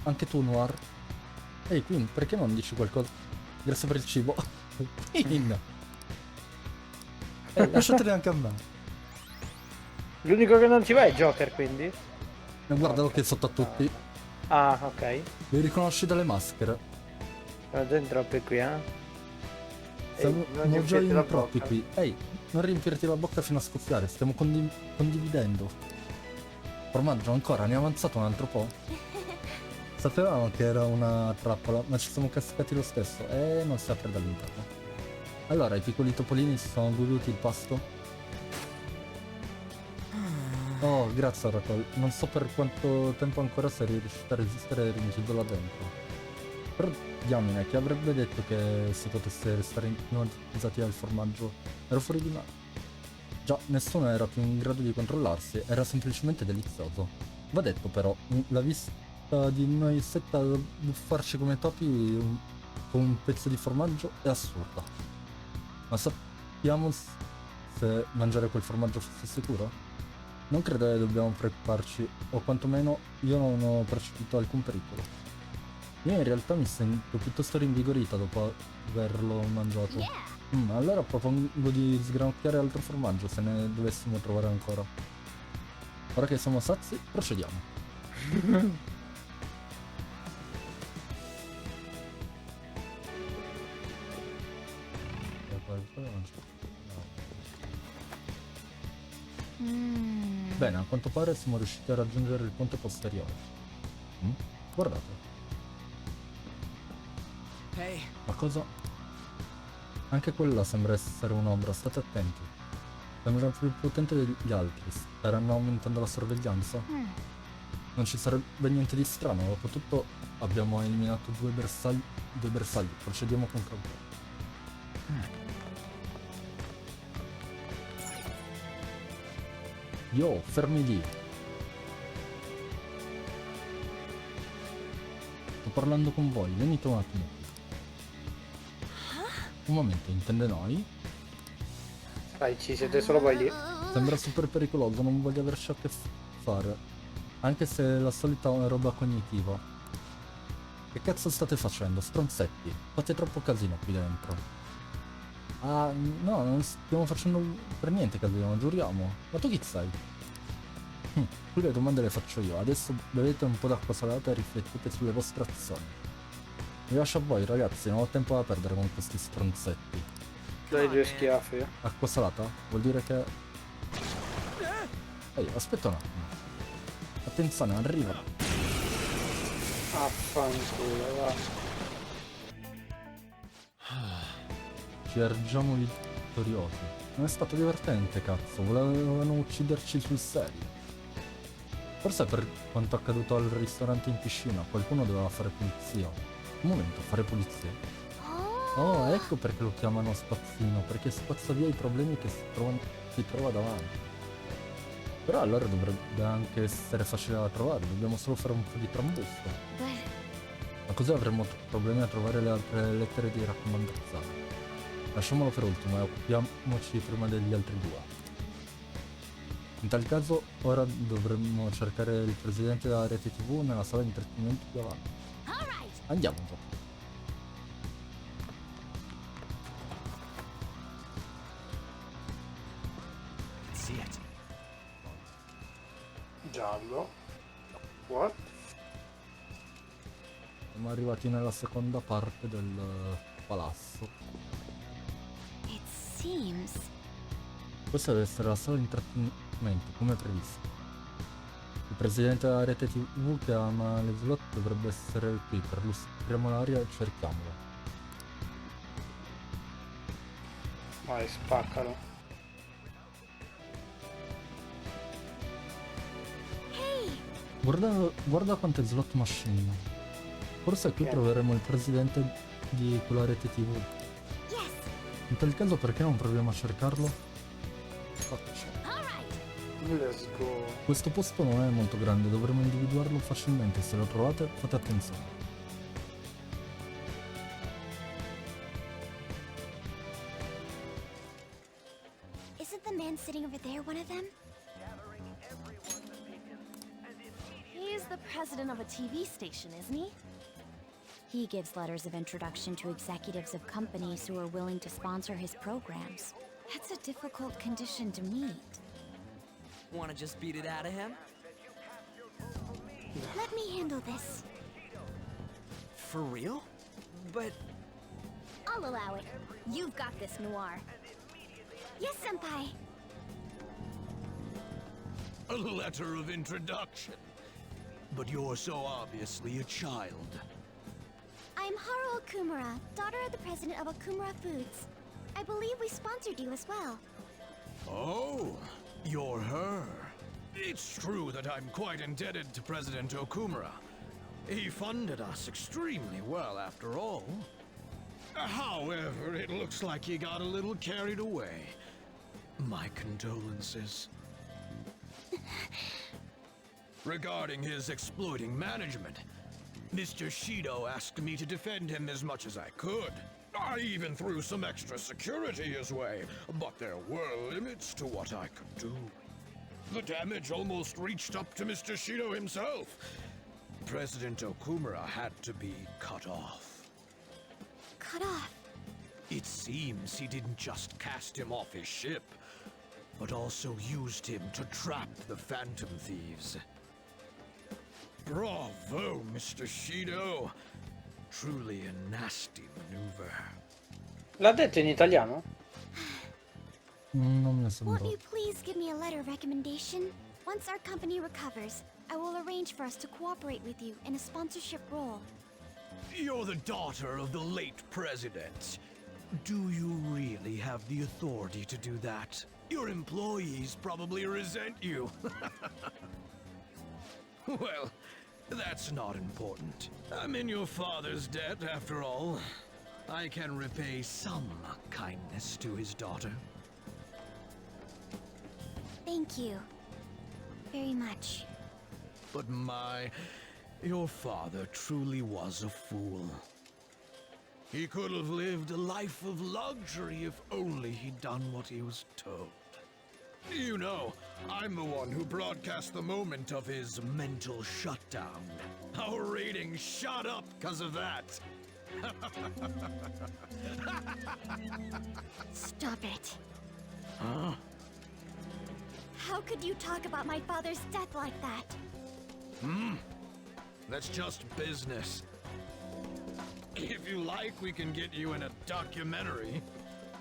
Anche tu, Noir? Ehi, Queen, perché non dici qualcosa? Grazie per il cibo. Queen! Lasciateli anche a me. L'unico che non ci va è Joker, quindi? Guardalo che è sotto a tutti. Ah, ok. Li riconosci dalle maschere. Sono già in troppi qui, eh? Siamo non già riempirti la in troppi bocca. qui. Ehi, non riempirti la bocca fino a scoppiare. Stiamo condividendo. Formaggio, ancora, ne è avanzato un altro po'. Sapevamo che era una trappola, ma ci siamo cascati lo stesso e non si apre dall'interno. Allora, i piccoli topolini si sono goduti il pasto? Oh, grazie Oracle. Non so per quanto tempo ancora sarei riuscito a resistere rinchiuso là dentro. Però diamine, chi avrebbe detto che si potesse restare ipnotizzati dal formaggio? Ero fuori di me. Già, nessuno era più in grado di controllarsi, era semplicemente delizioso. Va detto però, la vista di noi setta buffarci come topi con un pezzo di formaggio è assurda. Ma sappiamo se mangiare quel formaggio fosse sicuro? Non credo che dobbiamo preoccuparci, o quantomeno io non ho percepito alcun pericolo. Io in realtà mi sento piuttosto rinvigorita dopo averlo mangiato. Allora propongo di sgranocchiare altro formaggio se ne dovessimo trovare ancora. Ora che siamo sazi, procediamo. Bene, a quanto pare siamo riusciti a raggiungere il ponte posteriore. Guardate. Hey, Ma cosa? Anche quella sembra essere un'ombra, state attenti. Sembra più potente degli altri, staranno aumentando la sorveglianza. Non ci sarebbe niente di strano, dopo tutto Abbiamo eliminato due bersagli, procediamo con cautela. Yo, fermi lì. Sto parlando con voi, venite un attimo. Un momento, intende noi? Dai, ci siete solo voi lì. Sembra super pericoloso, non voglio averci a che fare. Anche se è la solita roba cognitiva. Che cazzo state facendo, stronzetti? Fate troppo casino qui dentro. Ah, no, non stiamo facendo per niente casino, giuriamo. Ma tu chi sei? Qui le domande le faccio io. Adesso bevete un po' d'acqua salata e riflettete sulle vostre azioni. Mi lascio a voi, ragazzi, non ho tempo da perdere con questi stronzetti. Dai 2 schiaffi. Acqua salata? Vuol dire che... Ehi, aspetta un attimo. Attenzione, arriva. Affanculo, va. Ci ergiamo vittoriosi. Non è stato divertente, cazzo. Volevano ucciderci sul serio. Forse per quanto accaduto al ristorante in piscina, qualcuno doveva fare pulizia. Un momento, fare pulizia? Oh, ecco perché lo chiamano spazzino, perché spazza via i problemi che si trova davanti. Però allora dovrebbe anche essere facile da trovare, dobbiamo solo fare un po' di trambusto. Ma così avremo problemi a trovare le altre lettere di raccomandazione. Lasciamolo per ultimo e occupiamoci prima degli altri due. In tal caso ora dovremmo cercare il presidente della rete TV nella sala di intrattenimento più avanti. Andiamo un po'. Giallo. What? Siamo arrivati nella seconda parte del palazzo. It seems. Questa deve essere la sala di intrattenimento, come previsto. Il presidente della rete TV che ama le slot dovrebbe essere qui, perlustriamo l'aria e cerchiamolo. Vai, spaccalo. Guarda quante slot machine. Forse qui troveremo il presidente di quella rete TV. In tal caso perché non proviamo a cercarlo? Faccio. Let's go. Questo posto non è molto grande, dovremo individuarlo facilmente. Se lo trovate, fate attenzione. Isn't the man sitting over there one of them? He's the president of a TV station, isn't he? He gives letters of introduction to executives of companies who are willing to sponsor his programs. That's a difficult condition to meet. Wanna just beat it out of him? Let me handle this. For real? But... I'll allow it. You've got this, Noir. Yes, Senpai. A letter of introduction. But you're so obviously a child. I'm Haru Okumura, daughter of the president of Okumura Foods. I believe we sponsored you as well. Oh, you're her. It's true that I'm quite indebted to President Okumura. He funded us extremely well, after all. However, it looks like he got a little carried away. My condolences. Regarding his exploiting management, Mr. Shido asked me to defend him as much as I could. I even threw some extra security his way, but there were limits to what I could do. The damage almost reached up to Mr. Shido himself. President Okumura had to be cut off. Cut off? It seems he didn't just cast him off his ship, but also used him to trap the Phantom Thieves. Bravo, Mr. Shido. Truly a nasty maneuver. L'ha detto in italiano? Non mi sembra. Won't you please give me a letter of recommendation? Once our company recovers, I will arrange for us to cooperate with you in a sponsorship role. You're the daughter of the late president. Do you really have the authority to do that? Your employees probably resent you. Well, That's not important. I'm in your father's debt, after all. I can repay some kindness to his daughter. Thank you. Very much. But your father truly was a fool. He could have lived a life of luxury if only he'd done what he was told. You know, I'm the one who broadcast the moment of his mental shutdown. Our ratings shot up because of that. Stop it. Huh? How could you talk about my father's death like that? That's just business. If you like, we can get you in a documentary.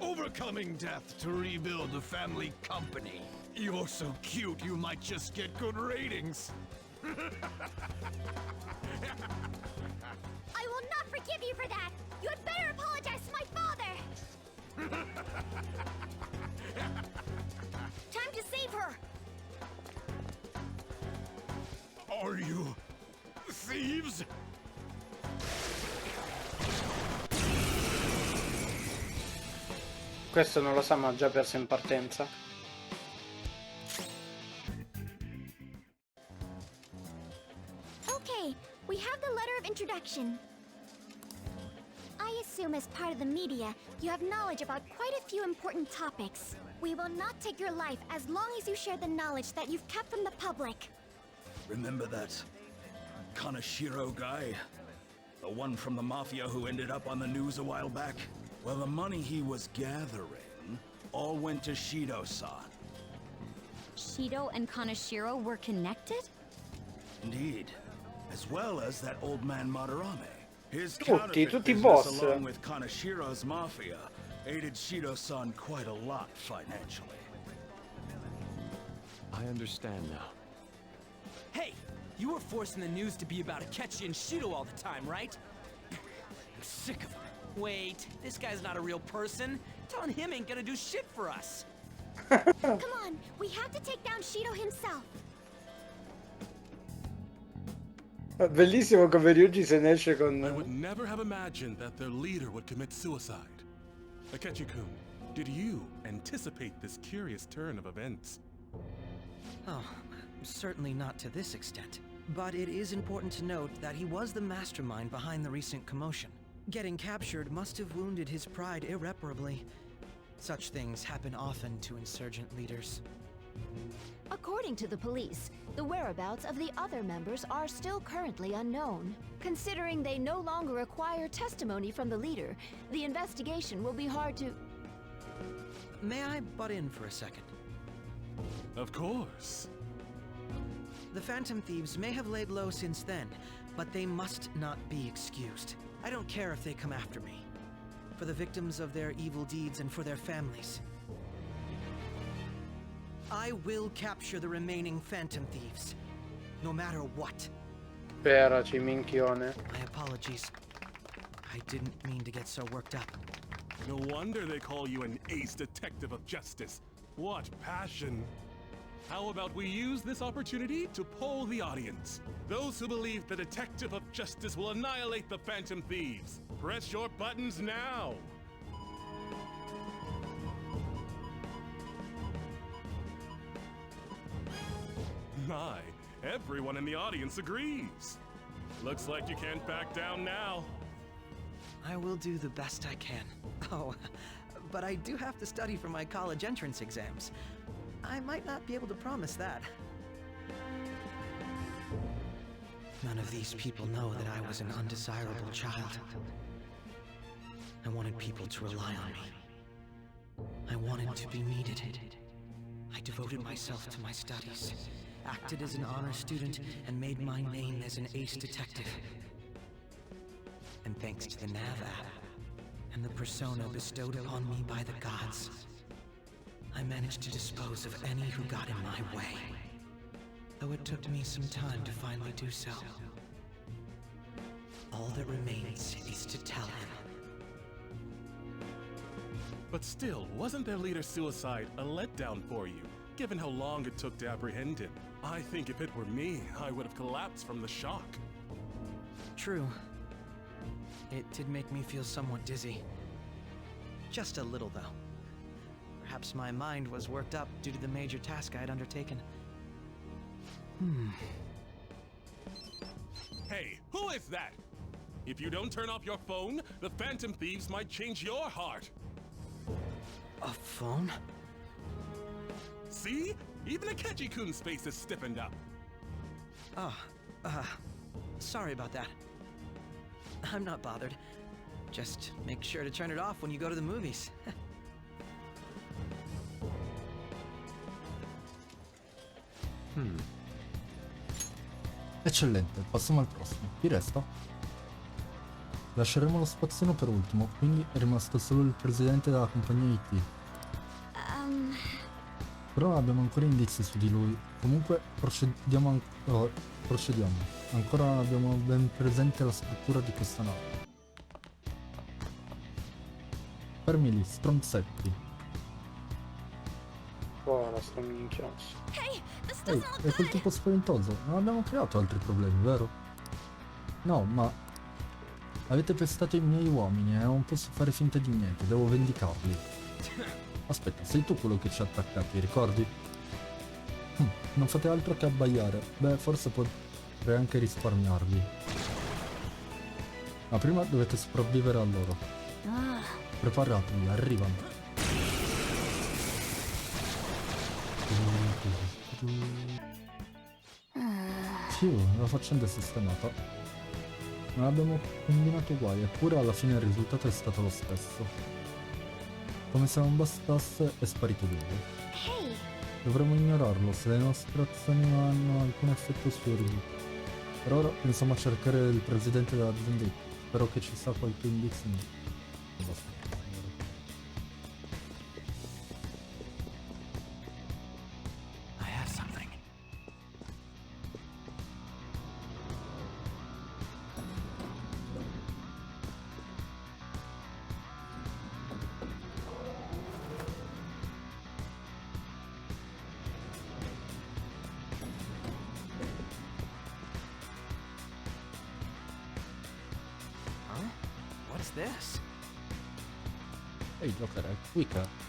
Overcoming death to rebuild the family company. You're so cute, you might just get good ratings. I will not forgive you for that! You had better apologize to my father! Time to save her! Are you thieves? Questo non lo sa, ma ha già perso in partenza. Okay, we have the letter of introduction. I assume as part of the media, you have knowledge about quite a few important topics. We will not take your life as long as you share the knowledge that you've kept from the public. Remember that Kaneshiro guy? The one from the Mafia who ended up on the news a while back? Well, the money he was gathering all went to Shido-san. Shido and Kaneshiro were connected? Indeed. As well as that old man Madarame. His Tutti counterfeit business, boss. along with Kaneshiro's Mafia, aided Shido-san quite a lot financially. I understand now. Hey, you were forcing the news to be about Akechi and Shido all the time, right? I'm sick of him. Wait, this guy's not a real person. Telling him ain't gonna do shit for us. Come on, we have to take down Shido himself. Bellissimo come Ryuji se ne esce I con... would never have imagined that their leader would commit suicide. Akechi-kun, did you anticipate this curious turn of events? Oh, certainly not to this extent. But it is important to note that he was the mastermind behind the recent commotion. Getting captured must have wounded his pride irreparably. Such things happen often to insurgent leaders. According to the police, the whereabouts of the other members are still currently unknown. Considering they no longer require testimony from the leader, the investigation will be hard to... May I butt in for a second? Of course. The Phantom Thieves may have laid low since then, but they must not be excused. I don't care if they come after me. For the victims of their evil deeds and for their families. I will capture the remaining Phantom Thieves, no matter what. Speraci, minchione. My apologies. I didn't mean to get so worked up. No wonder they call you an ace detective of justice. What passion! How about we use this opportunity to poll the audience? Those who believe the detective of justice will annihilate the Phantom Thieves. Press your buttons now! My, everyone in the audience agrees. Looks like you can't back down now. I will do the best I can. Oh, but I do have to study for my college entrance exams. I might not be able to promise that. None of these people know that I was an undesirable child. I wanted people to rely on me. I wanted to be needed. I devoted myself to my studies, acted as an honor student, and made my name as an ace detective. And thanks to the Nav app, and the persona bestowed upon me by the gods, I managed to dispose of any who got in my way. Though it took me some time to finally do so. All that remains is to tell him. But still, wasn't their leader's suicide a letdown for you, given how long it took to apprehend him? I think if it were me, I would have collapsed from the shock. True. It did make me feel somewhat dizzy. Just a little, though. Perhaps my mind was worked up due to the major task I had undertaken. Hey, who is that? If you don't turn off your phone, the Phantom Thieves might change your heart. A phone? See? Even Akechi-kun's face is stiffened up. Oh, sorry about that. I'm not bothered. Just make sure to turn it off when you go to the movies. Eccellente, passiamo al prossimo. Chi resta? Lasceremo lo spazzino per ultimo, quindi è rimasto solo il presidente della compagnia IT. Però non abbiamo ancora indizi su di lui. Comunque procediamo. Ancora non abbiamo ben presente la struttura di questa nave. Fermi lì, stronzetti. Oh, la sto minchiando. Hey, this Ehi, doesn't è look quel good. tipo spaventoso. Non abbiamo creato altri problemi, vero? No, ma avete pestato i miei uomini e non posso fare finta di niente, devo vendicarli. Aspetta, sei tu quello che ci ha attaccati, ricordi? Non fate altro che abbaiare. Beh, forse potrei anche risparmiarvi. Ma prima dovete sopravvivere a loro. Preparatevi, arrivano. Fiu, la faccenda è sistemata. Non abbiamo combinato guai, eppure alla fine il risultato è stato lo stesso. Come se non bastasse, è sparito lui. Hey, Dovremmo ignorarlo se le nostre azioni non hanno alcun effetto su di lui. Per ora pensiamo a cercare il presidente dell'azienda. Spero che ci sia qualche indizio. Basta. I have something. Huh? What's this? Ehi, Joker, è qui che...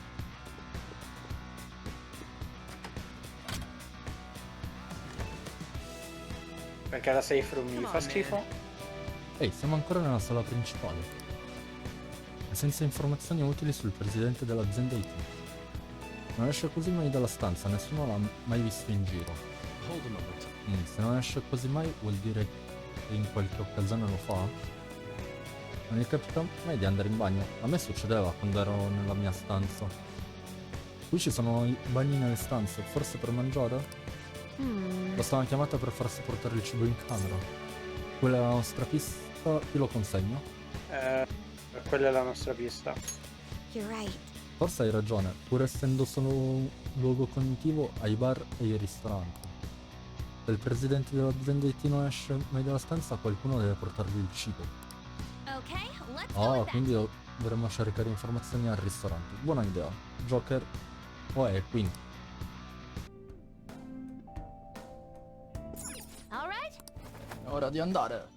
Perché la safe room mi fa schifo? Ehi, siamo ancora nella sala principale. E senza informazioni utili sul presidente dell'azienda IT. Non esce così mai dalla stanza, nessuno l'ha mai visto in giro. Hold a moment. Se non esce così mai vuol dire che in qualche occasione lo fa? Non gli capita mai di andare in bagno? A me succedeva quando ero nella mia stanza. Qui ci sono i bagni nelle stanze, forse per mangiare? Basta una chiamata per farsi portare il cibo in camera. Quella è la nostra pista, io lo consegno. Quella è la nostra pista. you're right. Forse hai ragione, pur essendo solo un luogo cognitivo, hai i bar e i ristoranti. Se il presidente dell'azienda IT non esce mai dalla stanza, qualcuno deve portargli il cibo. Okay, let's go with that. Quindi dovremmo cercare informazioni al ristorante. Buona idea. Joker. È qui. All right. È ora di andare.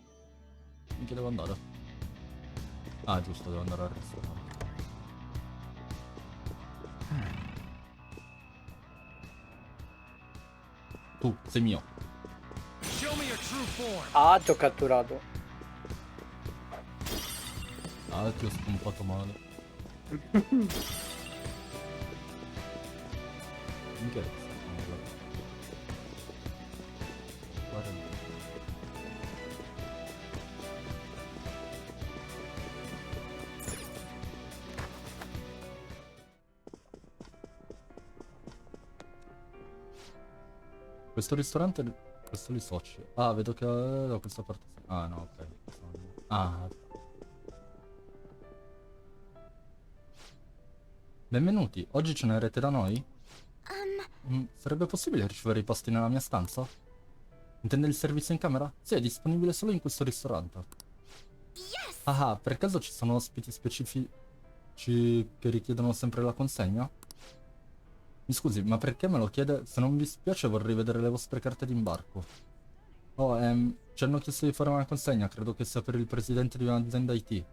In che devo andare? Ah, giusto, devo andare al ristorante. Tu, sei mio. Show me your true form. Ah, ti ho catturato. Ah, ti ho spompato male. Minchia, guarda lì. Questo ristorante, questo li soci. Ah, vedo che da questa parte. Ah, no, ok. Ah. Benvenuti, oggi cenerete da noi? Sarebbe possibile ricevere i pasti nella mia stanza? Intende il servizio in camera? Sì, è disponibile solo in questo ristorante. Yes. Ah, per caso ci sono ospiti specifici che richiedono sempre la consegna? Mi scusi, ma perché me lo chiede? Se non vi spiace vorrei vedere le vostre carte d'imbarco. Oh, ci hanno chiesto di fare una consegna, credo che sia per il presidente di un'azienda IT.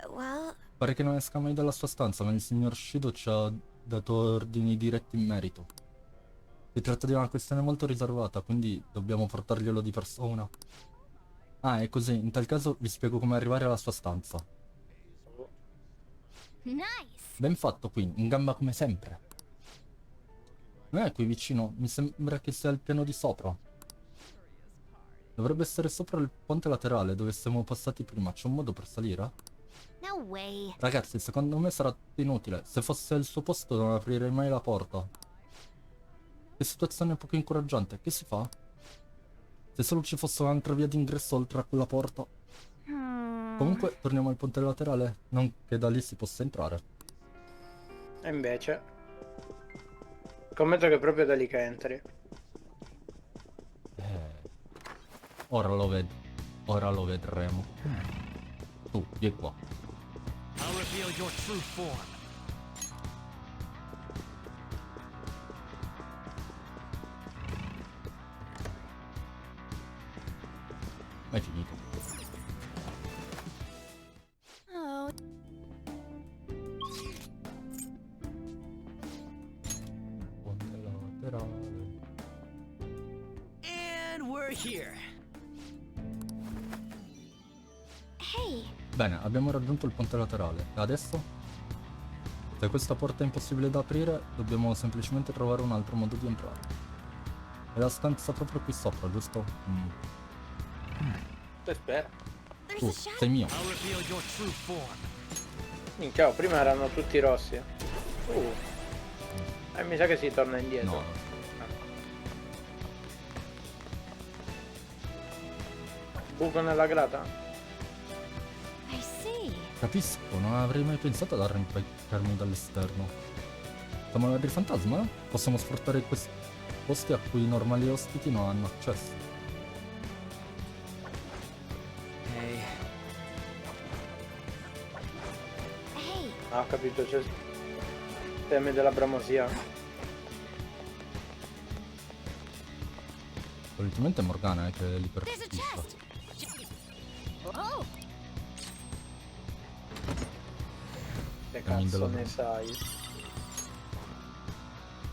Well, Pare che non esca mai dalla sua stanza, ma il signor Shido ci ha dato ordini diretti in merito. Si tratta di una questione molto riservata, quindi dobbiamo portarglielo di persona. Ah, è così, in tal caso vi spiego come arrivare alla sua stanza. nice. Ben fatto qui, in gamba come sempre. Non è qui vicino, mi sembra che sia al piano di sopra. Dovrebbe essere sopra il ponte laterale dove siamo passati prima, c'è un modo per salire? No way. Ragazzi, secondo me sarà inutile, se fosse al suo posto non aprirei mai la porta. Che situazione poco incoraggiante, che si fa? Se solo ci fosse un'altra via d'ingresso oltre a quella porta. Comunque, torniamo al ponte laterale, non che da lì si possa entrare. E invece... Scommetto che è proprio da lì che entri. Ora lo vedremo. Tu, vieni qua. I'll reveal your true form. Hai finito. Oh. Ponte laterale. And we're here. Hey, Bene, abbiamo raggiunto il ponte laterale. E adesso? Se questa porta è impossibile da aprire, dobbiamo semplicemente trovare un altro modo di entrare. È la stanza proprio qui sopra, giusto? Spera. Tu, sei mio. I'll reveal your true form. Minchia, prima erano tutti rossi. Mi sa che si torna indietro. No. Buco nella grata? I see. Capisco, non avrei mai pensato ad arrampicarmi dall'esterno. Siamo nel fantasma? Possiamo sfruttare questi posti a cui i normali ospiti non hanno accesso. Hey. Hey, Ah, ho capito, c'è il teme della bramosia. Solitamente è Morgana che li there's a percepisce. chest. Oh, Che Camin cazzo della- ne sai?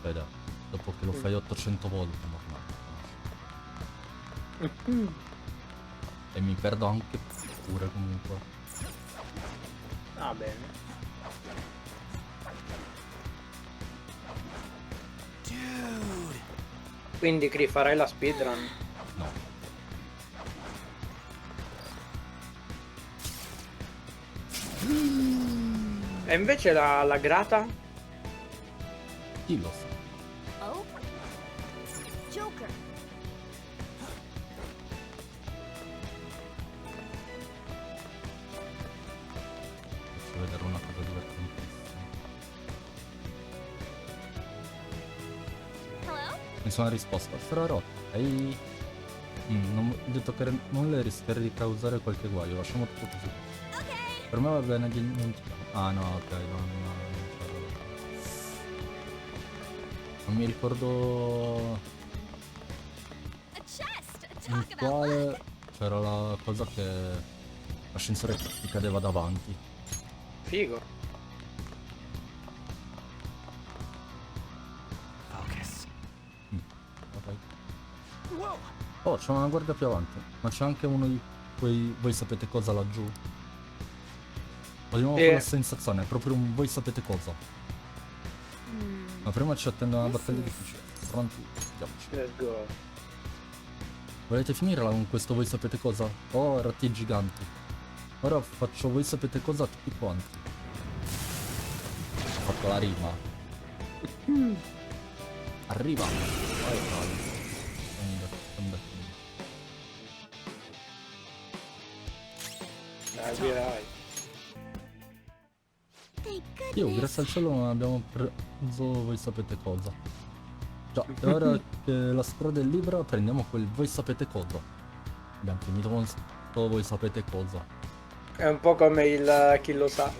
Vede, dopo che lo fai 800 volte, Morgana. E mi perdo anche pure comunque. Ah, bene. Dude. Quindi, Cri, farai la speedrun? No. E invece la grata? Chi lo sa? oh. Joker. Faccio vedere una cosa divertentissima. Hello? Nessuna risposta. Sarà rotta. Ehi. Non ho detto che nulla rischiare di causare qualche guaio. Lasciamo tutto così. Okay. Per me va bene dimenticare. Ah no, ok, non mi ricordo A chest. in Talk about quale luck. c'era la cosa che l'ascensore ti cadeva davanti. Figo. Focus. Ok. Whoa. Oh, c'è una guardia più avanti, ma c'è anche uno di quei voi sapete cosa laggiù. Ho di nuovo quella sensazione, è proprio un voi sapete cosa. Ma prima ci attende una battaglia difficile. Pronti? Andiamoci. Let's go. Volete finirla con questo voi sapete cosa? Oh, ratti giganti. Ora faccio voi sapete cosa a tutti quanti. Ho fatto la rima. Arriva. Vai, vai. Dai, direi. Thank goodness. Io, grazie al cielo, non abbiamo preso voi sapete cosa. Già, e ora che la strada è libera, prendiamo quel voi sapete cosa. Abbiamo finito con sto voi sapete cosa. È un po' come il chi lo sa.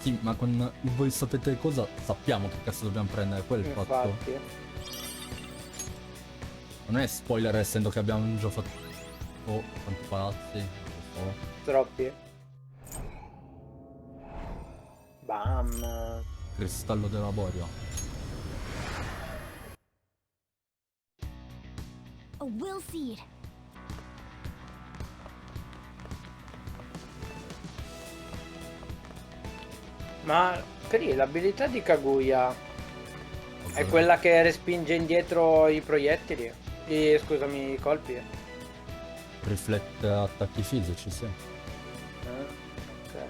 Sì, ma con il voi sapete cosa? Sappiamo che cazzo dobbiamo prendere, quel fatto. Infatti. Non è spoiler essendo che abbiamo già fatto... Oh, quanti palazzi. Non lo so. Troppi. Bam. Cristallo della Boria. A will seed. Ma Cri, l'abilità di Kaguya è quella che respinge indietro i proiettili? Scusami, i colpi. Riflette attacchi fisici, sì. Ok.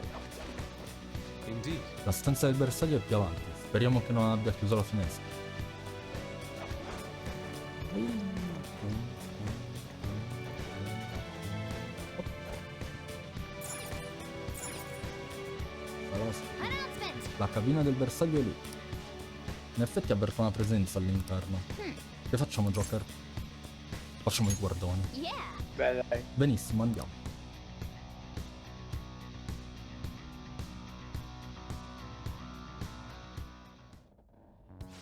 Indeed. La stanza del bersaglio è più avanti. Speriamo che non abbia chiuso la finestra. La cabina del bersaglio è lì. In effetti avverto una presenza all'interno. Che facciamo, Joker? Facciamo i guardoni. Beh, dai. Benissimo, andiamo.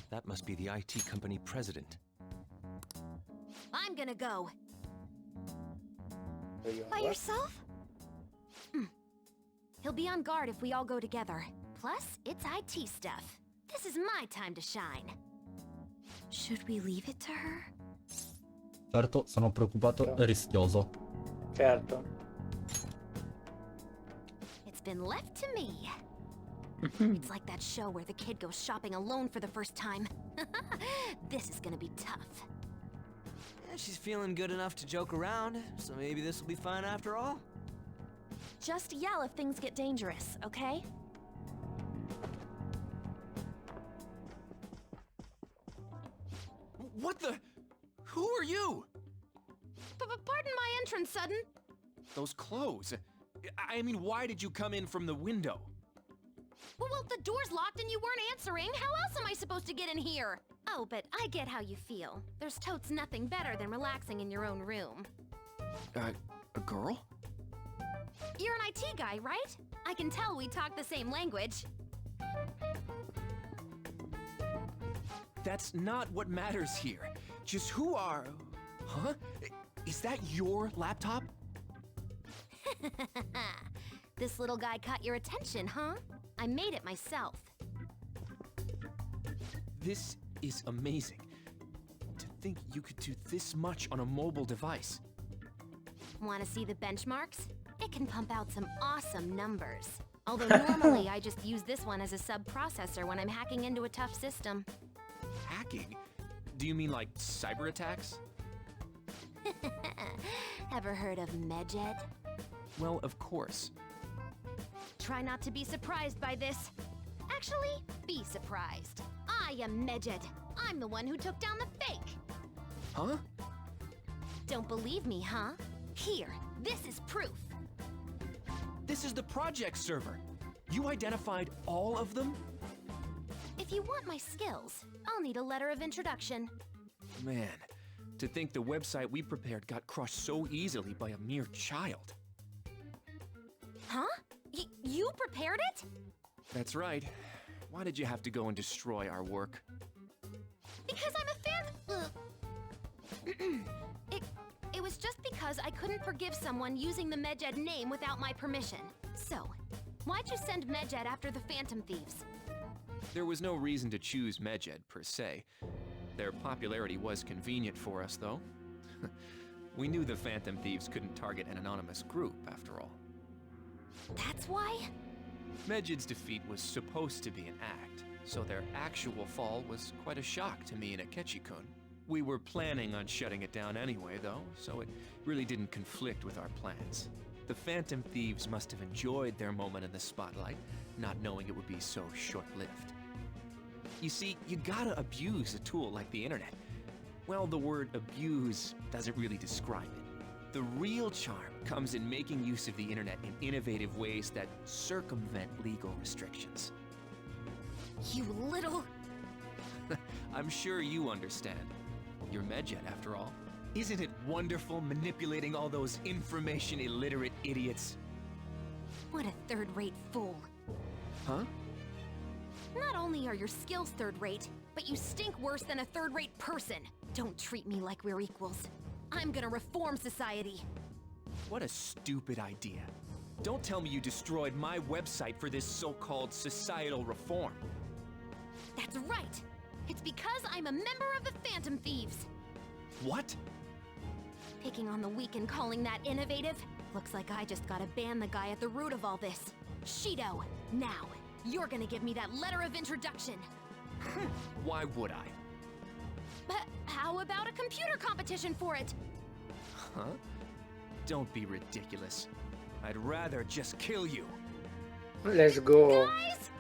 That must be the IT company president. I'm gonna go. Io, By what? yourself? He'll be on guard if we all go together. Plus, it's IT stuff. This is my time to shine. Should we leave it to her? Certo, sono preoccupato e rischioso. Certo. It's been left to me. It's like that show where the kid goes shopping alone for the first time. This is gonna be tough. Yeah, she's feeling good enough to joke around, so maybe this will be fun after all. Just yell if things get dangerous, okay? What the? Who are you? Pardon my entrance, Sudden. Those clothes. I mean, why did you come in from the window? Well, the door's locked and you weren't answering. How else am I supposed to get in here? Oh, but I get how you feel. There's totes nothing better than relaxing in your own room. A girl? You're an IT guy, right? I can tell we talk the same language. That's not what matters here. Just who are... Huh? Is that your laptop? This little guy caught your attention, huh? I made it myself. This is amazing. To think you could do this much on a mobile device. Want to see the benchmarks? It can pump out some awesome numbers. Although normally I just use this one as a sub-processor when I'm hacking into a tough system. Hacking? Do you mean like cyber attacks? Ever heard of Medjed? Well, of course. Try not to be surprised by this. Actually, be surprised. I am Medjed. I'm the one who took down the fake. Huh? Don't believe me, huh? Here, this is proof. This is the project server. You identified all of them? If you want my skills, I'll need a letter of introduction. Man, to think the website we prepared got crushed so easily by a mere child. Huh? You prepared it? That's right. Why did you have to go and destroy our work? Because I'm a fan. It was just because I couldn't forgive someone using the Medjed name without my permission. So, why'd you send Medjed after the Phantom Thieves? There was no reason to choose Medjed, per se. Their popularity was convenient for us, though. We knew the Phantom Thieves couldn't target an anonymous group, after all. That's why? Medjed's defeat was supposed to be an act, so their actual fall was quite a shock to me and Akechi-kun. We were planning on shutting it down anyway, though, so it really didn't conflict with our plans. The Phantom Thieves must have enjoyed their moment in the spotlight, not knowing it would be so short-lived. You see, you gotta abuse a tool like the internet. Well, the word abuse doesn't really describe it. The real charm comes in making use of the internet in innovative ways that circumvent legal restrictions. You little... I'm sure you understand. You're Medjed, after all. Isn't it wonderful manipulating all those information-illiterate idiots? What a third-rate fool. Huh? Not only are your skills third-rate, but you stink worse than a third-rate person. Don't treat me like we're equals. I'm gonna reform society. What a stupid idea. Don't tell me you destroyed my website for this so-called societal reform. That's right. It's because I'm a member of the Phantom Thieves. What? Picking on the weak and calling that innovative? Looks like I just gotta ban the guy at the root of all this. Shido, now, you're gonna give me that letter of introduction. Why would I? But how about a computer competition for it? Huh? Don't be ridiculous. I'd rather just kill you. Let's go. Guys!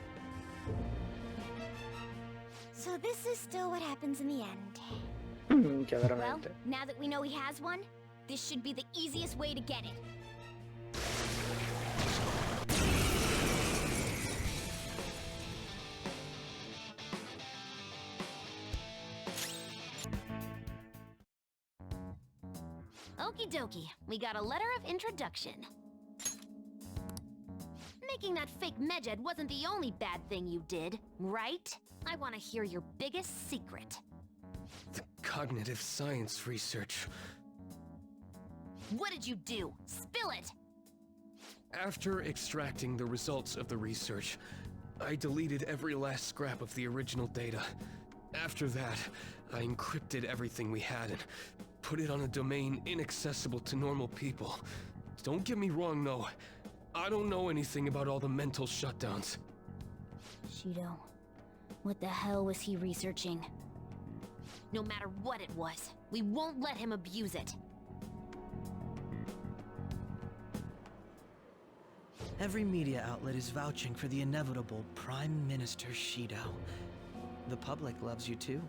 So this is still what happens in the end. Minchia, Well, veramente. now that we know he has one, this should be the easiest way to get it. Okie dokie, we got a letter of introduction. Making that fake medjed wasn't the only bad thing you did, right? I want to hear your biggest secret. The cognitive science research. What did you do? Spill it! After extracting the results of the research, I deleted every last scrap of the original data. After that, I encrypted everything we had and put it on a domain inaccessible to normal people. Don't get me wrong, though. I don't know anything about all the mental shutdowns. Shido, what the hell was he researching? No matter what it was, we won't let him abuse it. Every media outlet is vouching for the inevitable Prime Minister Shido. The public loves you too.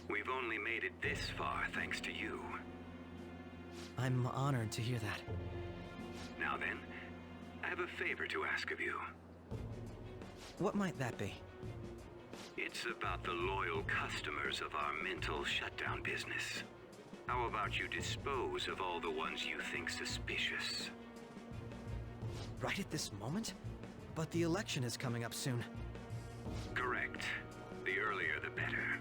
We've only made it this far thanks to you. I'm honored to hear that. Now then, I have a favor to ask of you. What might that be? It's about the loyal customers of our mental shutdown business. How about you dispose of all the ones you think suspicious? Right at this moment? But the election is coming up soon. Correct. The earlier the better.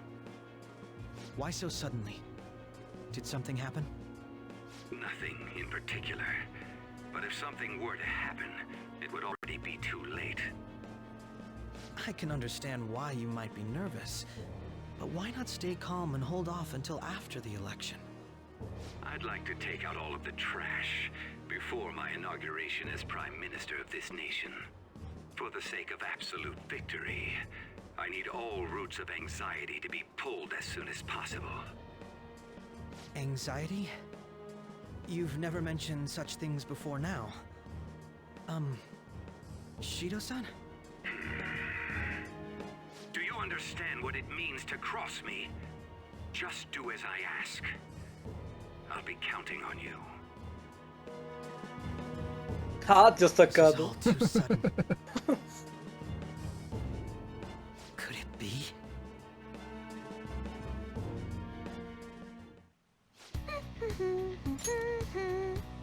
Why so suddenly? Did something happen? Nothing in particular. But if something were to happen, it would already be too late. I can understand why you might be nervous, but why not stay calm and hold off until after the election? I'd like to take out all of the trash before my inauguration as Prime Minister of this nation. For the sake of absolute victory, I need all roots of anxiety to be pulled as soon as possible. Anxiety? You've never mentioned such things before now. Shido-san? Do you understand what it means to cross me? Just do as I ask. I'll be counting on you. Ah, ti ho This is staccato. all too sudden. Could it be?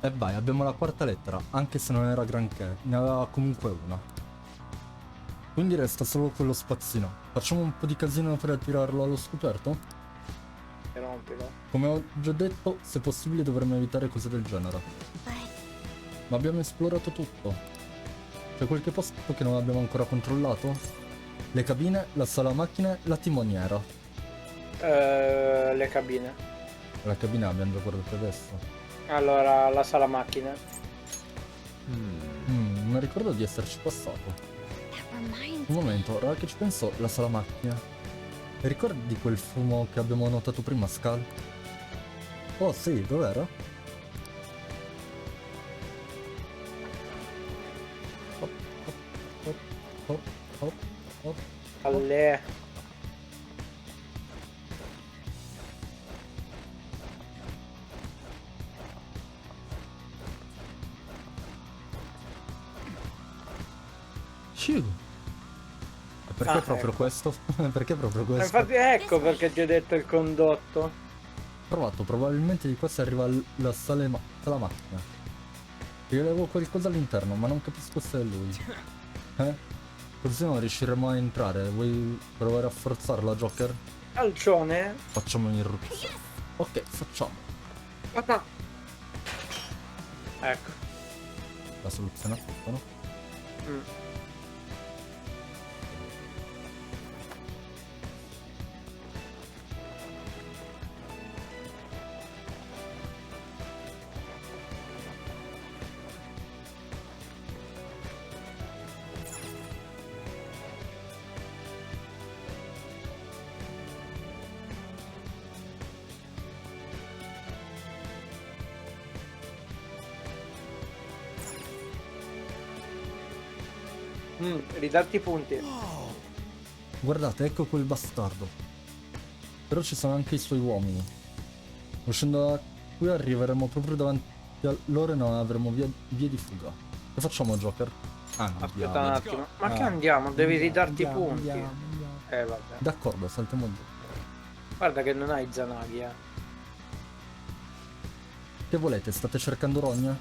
E vai, abbiamo la quarta lettera, anche se non era granché, ne aveva comunque una. Quindi resta solo quello spazzino. Facciamo un po' di casino per attirarlo allo scoperto? Rompilo. Come ho già detto, se possibile dovremmo evitare cose del genere. Ma abbiamo esplorato tutto. C'è qualche posto che non abbiamo ancora controllato? Le cabine, la sala macchine, la timoniera. Le cabine. La cabina abbiamo già guardato adesso. Allora, la sala macchine. Non ricordo di esserci passato. Un momento, ora che ci penso, la sala macchina. Ricordi di quel fumo che abbiamo notato prima, Scal? Oh sì, dov'era? Hop, hop, hop, hop, hop. Alle. Shoo. E perché proprio ecco. questo? Perché proprio questo? Infatti ecco perché ti ho detto il condotto. Provato, probabilmente di qua si arriva alla sala macchina. Rilevo qualcosa all'interno, ma non capisco se è lui. Così non riusciremo a entrare. Vuoi provare a forzarla, Joker? Calcione? Facciamo il ruzzo. Ok, facciamo. Papà. Ecco. La soluzione è no? Ridarti i punti. Guardate, ecco quel bastardo. Però ci sono anche i suoi uomini. Uscendo da qui arriveremo proprio davanti a loro e non avremo via di fuga. Che facciamo, Joker? Aspetta un attimo. Ma che andiamo? Devi ridarti i punti. Andiamo. Vabbè. D'accordo, saltiamo giù. Guarda che non hai Zanaghi, Che volete? State cercando rogne?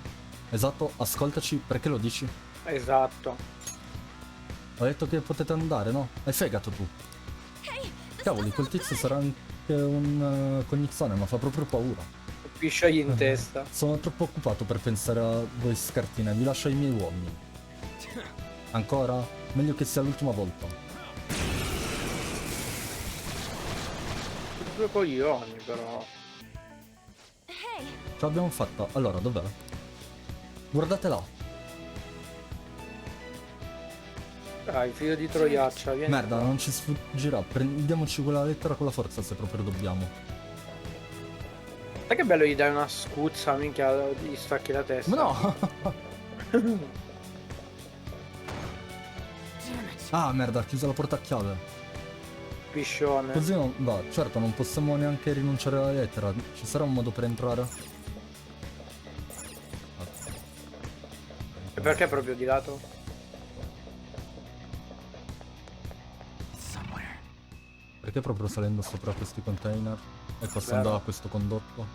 Esatto, ascoltaci, perché lo dici? Esatto. Ho detto che potete andare, no? Hai fegato tu. Cavoli, quel tizio sarà anche un cognizzone, ma fa proprio paura. Pisciogli in testa. Sono troppo occupato per pensare a voi scartine, vi lascio ai miei uomini. Ancora? Meglio che sia l'ultima volta. Due coglioni, però. Ce l'abbiamo fatta. Allora, dov'è? Guardate là. Dai, figlio di troiaccia, vieni. Merda, non ci sfuggirà. Prendiamoci quella lettera con la forza se proprio dobbiamo. Sai che bello gli dai una scuzza, minchia, gli stacchi la testa. Ma no! Ah, merda, ha chiuso la porta a chiave. Piscione. Così non va. Certo, non possiamo neanche rinunciare alla lettera. Ci sarà un modo per entrare? E perché proprio di lato? Perché proprio salendo sopra questi container e passando a questo condotto?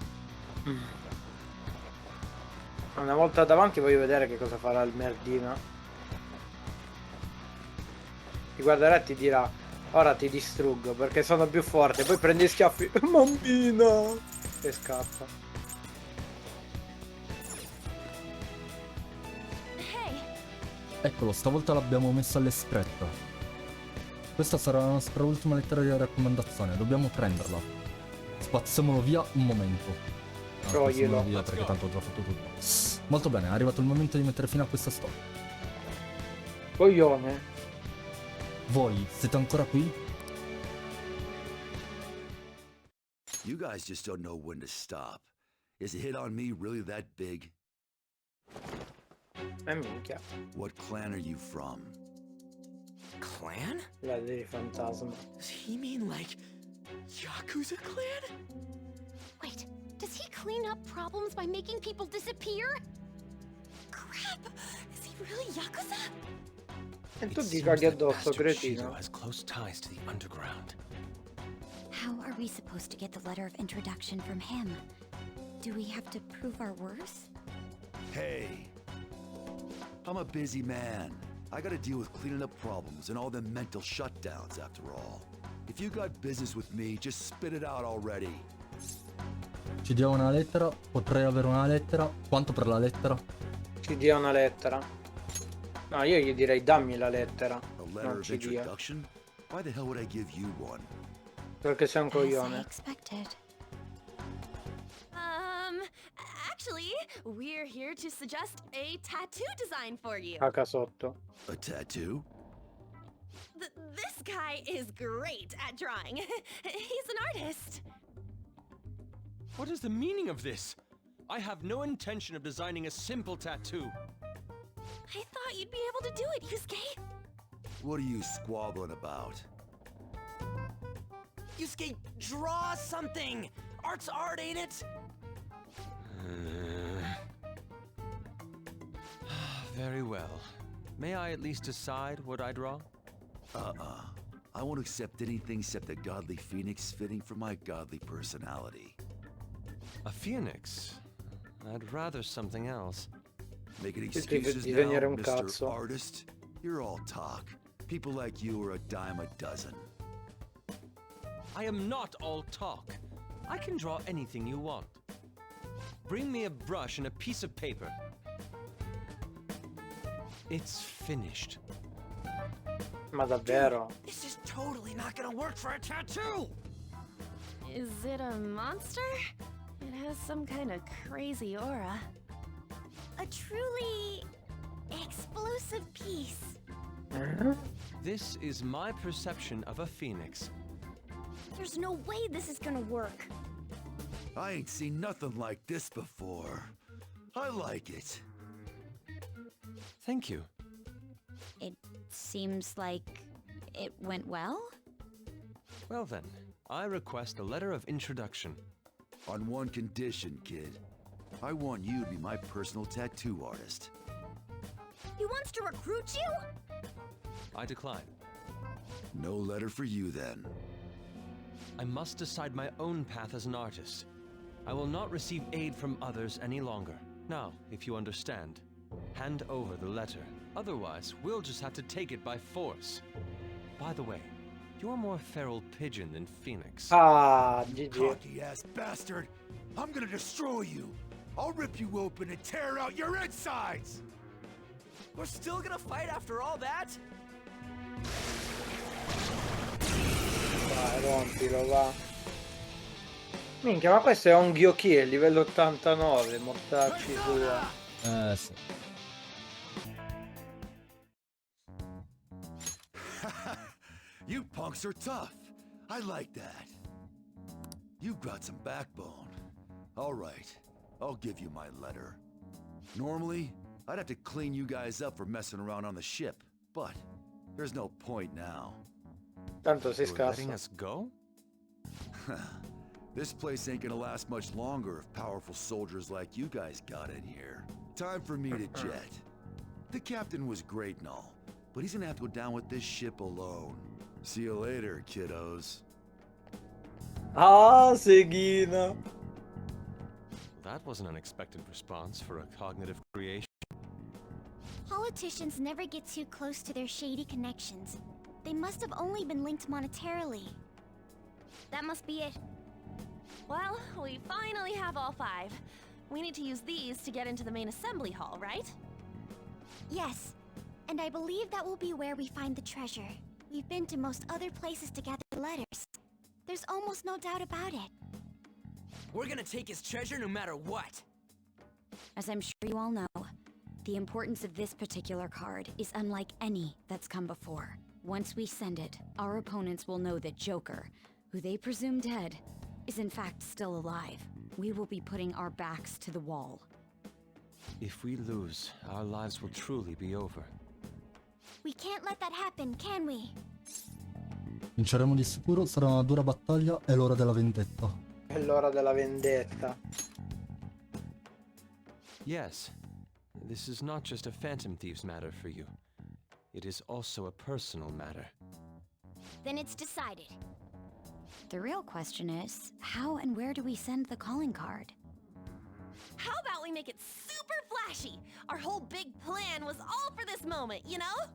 Una volta davanti voglio vedere che cosa farà il merdino. Ti guarderà e ti dirà: ora ti distruggo perché sono più forte. Poi prendi schiaffi. Bambina! E scappa. Eccolo, stavolta l'abbiamo messa all'espretta. Questa sarà la nostra ultima lettera di raccomandazione, dobbiamo prenderla. Spazziamolo via un momento. Spazziamolo via perché tanto ho già fatto tutto. Molto bene, è arrivato il momento di mettere fine a questa storia. Coglione. Voi siete ancora qui? You guys just don't know when to stop. Is the hit on me really that big? Minchia. What clan are you from? Clan? La dei fantasma. Does he mean like Yakuza clan? Wait, does he clean up problems by making people disappear? Crap! Is he really Yakuza? E tu ti caghi addosso, cretino. Shido has close ties to the underground. How are we supposed to get the letter of introduction from him? Do we have to prove our worth? Hey, I'm a busy man. I gotta deal with cleaning up problems and all the mental shutdowns after all. If you got business with me, just spit it out already. Ci dia una lettera, potrei avere una lettera. Quanto per la lettera? Ci dia una lettera. No, io gli direi dammi la lettera. A letter Non of ci dia. introduction? Why the hell would I give you one? Perché sei un coglione. Expected. Actually, we're here to suggest a tattoo design for you. Caca sotto. A tattoo? This guy is great at drawing. He's an artist. What is the meaning of this? I have no intention of designing a simple tattoo. I thought you'd be able to do it, Yusuke. What are you squabbling about? Yusuke, draw something! Art's art, ain't it? Very well. May I at least decide what I draw? I won't accept anything except a godly phoenix fitting for my godly personality. A phoenix? I'd rather something else. Making Ti excuses now, disegnare un Mr. cazzo. Artist? You're all talk. People like you are a dime a dozen. I am not all talk. I can draw anything you want. Bring me a brush and a piece of paper. It's finished. Ma davvero? This is totally not gonna work for a tattoo! Is it a monster? It has some kind of crazy aura. A truly explosive piece. This is my perception of a phoenix. There's no way this is gonna work. I ain't seen nothing like this before. I like it. Thank you. It seems like it went well? Well then, I request a letter of introduction. On one condition, kid. I want you to be my personal tattoo artist. He wants to recruit you? I decline. No letter for you then. I must decide my own path as an artist. I will not receive aid from others any longer. Now, if you understand, hand over the letter. Otherwise, we'll just have to take it by force. By the way, you're more feral pigeon than phoenix. Ah, GG. Cocky ass bastard! I'm gonna destroy you! I'll rip you open and tear out your insides! We're still gonna fight after all that? Vai, rompilo, va. Minchia, ma questo è un Gyoki, livello 89, mortacci sua. Sì. You punks are tough. I like that. You've got some backbone. All right, I'll give you my letter. Normally, I'd have to clean you guys up for messing around on the ship, but there's no point now. Tanto si You're letting scassa. us go? This place ain't gonna last much longer if powerful soldiers like you guys got in here. Time for me to jet. The captain was great and all, but he's gonna have to go down with this ship alone. See you later, kiddos. Ah, Seghina. That was an unexpected response for a cognitive creation. Politicians never get too close to their shady connections. They must have only been linked monetarily. That must be it. Well, we finally have all 5. We need to use these to get into the main assembly hall, right? Yes, and I believe that will be where we find the treasure. We've been to most other places to gather letters. There's almost no doubt about it. We're gonna take his treasure no matter what. As I'm sure you all know, the importance of this particular card is unlike any that's come before. Once we send it, our opponents will know that Joker, who they presume dead, is in fact still alive. We will be putting our backs to the wall. If we lose, our lives will truly be over. We can't let that happen, can we? Vinceremo di sicuro, sarà una dura battaglia, è l'ora della vendetta. È l'ora della vendetta. Yes, this is not just a Phantom Thieves matter for you. It is also a personal matter. Then it's decided. The real question is, how and where do we send the calling card? How about we make it super flashy? Our whole big plan was all for this moment, you know?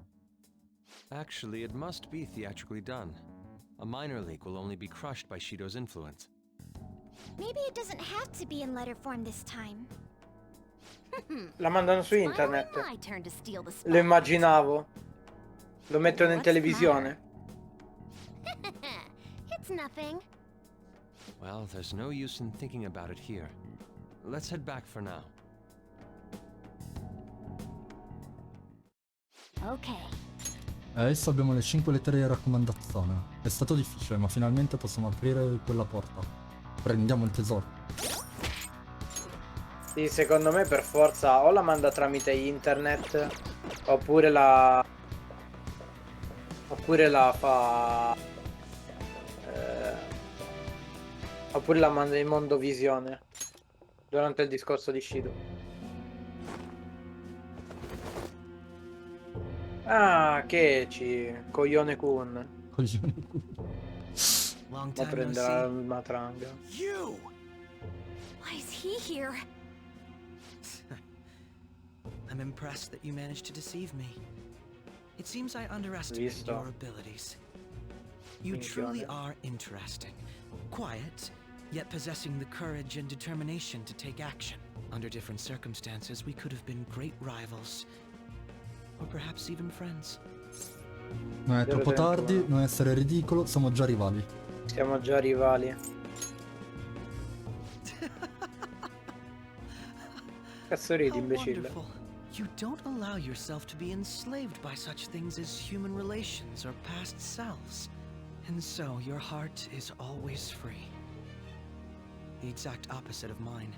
Actually, it must be theatrically done. A minor league will only be crushed by Shido's influence. Maybe it doesn't have to be in letter form this time. La mandano su internet. My turn to steal the Lo immaginavo. Lo mettono in What's the televisione. It's nothing. Well, there's no use in thinking about it here. Let's head back for now. Ok. Adesso abbiamo le 5 lettere di raccomandazione. È stato difficile, ma finalmente possiamo aprire quella porta. Prendiamo il tesoro. Sì, secondo me per forza o la manda tramite internet oppure la fa oppure la manda in mondovisione durante il discorso di Shido. Ah, che ci coglione Kun. Coglione Kun. Long Ma time no prenderà see. il matranga. You! Why is he here? I'm impressed that you managed to deceive me. It seems I underestimated Visto. your abilities. You Minchione. truly are interesting. Quiet, yet possessing the courage and determination to take action. Under different circumstances, we could have been great rivals. Or perhaps even friends. Non è troppo 031. tardi, non essere ridicolo, siamo già rivali. Siamo già rivali. Cazzo ridi, How imbecille. wonderful. You don't allow yourself to be enslaved by such things as human relations or past selves. And so your heart is always free. The exact opposite of mine.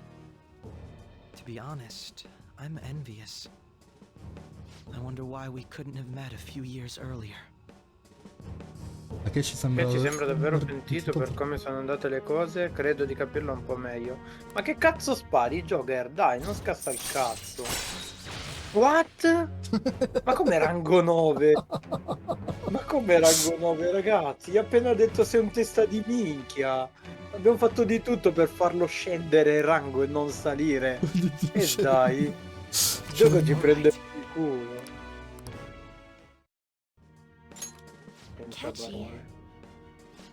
To be honest, I'm envious. I wonder why we couldn't have met a few years earlier. Perché ci sembra... Che ci sembra davvero pentito per come sono andate le cose, credo di capirlo un po' meglio. Ma che cazzo spari, Joker? Dai, non scassa il cazzo. What? Ma come rango 9? Ma come rango 9, ragazzi? Gli ho appena detto sei un testa di minchia. Abbiamo fatto di tutto per farlo scendere rango e non salire. E dai, il gioco ci prende il culo. Catchy.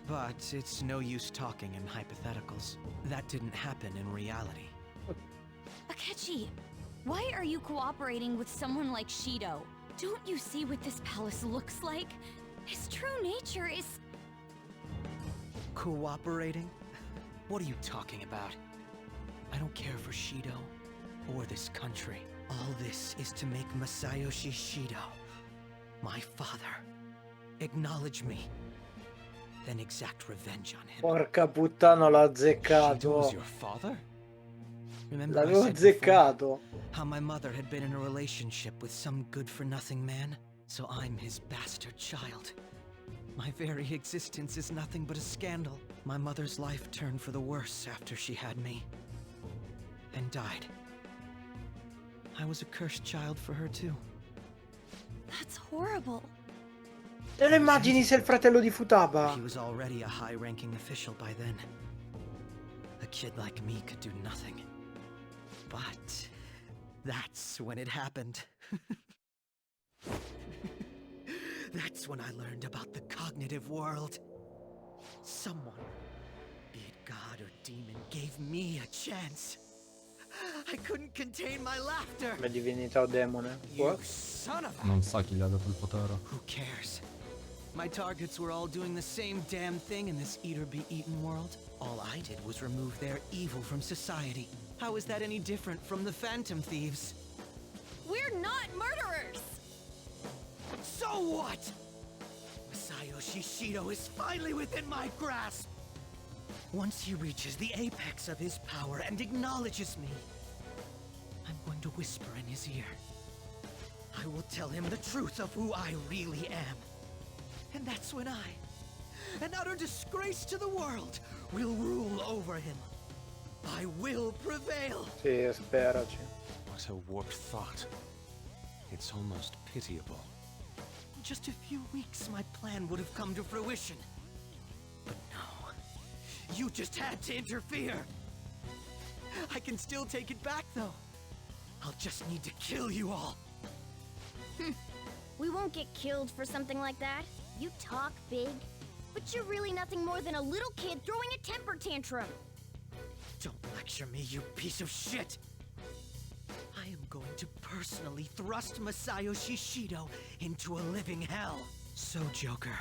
But it's no use talking in hypotheticals. That didn't happen in reality. Akechi, why are you cooperating with someone like Shido? Don't you see what this palace looks like? His true nature is... Cooperating? What are you talking about? I don't care for Shido or this country. All this is to make Masayoshi Shido, my father, acknowledge me, then exact revenge on him. Porca puttana, l'ho Shido was azzeccato. your father? Remember I L'avevo said before azzeccato. how my mother had been in a relationship with some good-for-nothing man? So I'm his bastard child. My very existence is nothing but a scandal. My mother's life turned for the worse after she had me. And died. I was a cursed child for her too. That's horrible. Te lo immagini se il fratello di Futaba? He was already a high-ranking official by then. A kid like me could do nothing. But that's when it happened. That's when I learned about the cognitive world. Someone, be it God or demon, gave me a chance. I couldn't contain my laughter. Come divinità o demone? You What? son of a... Non sa chi gli ha dato il potere. Who cares? My targets were all doing the same damn thing in this eat-or-be-eaten world. All I did was remove their evil from society. How is that any different from the Phantom Thieves? We're not murderers! So what? Masayoshi Shido is finally within my grasp! Once he reaches the apex of his power and acknowledges me, I'm going to whisper in his ear. I will tell him the truth of who I really am. And that's when I, an utter disgrace to the world, will rule over him. I will prevail. Sì, speraci. What a warped thought. It's almost pitiable. In just a few weeks, my plan would have come to fruition. But no, you just had to interfere. I can still take it back, though. I'll just need to kill you all. We won't get killed for something like that. You talk big, but you're really nothing more than a little kid throwing a temper tantrum. Don't lecture me, you piece of shit! I am going to personally thrust Masayoshi Shido into a living hell. So, Joker,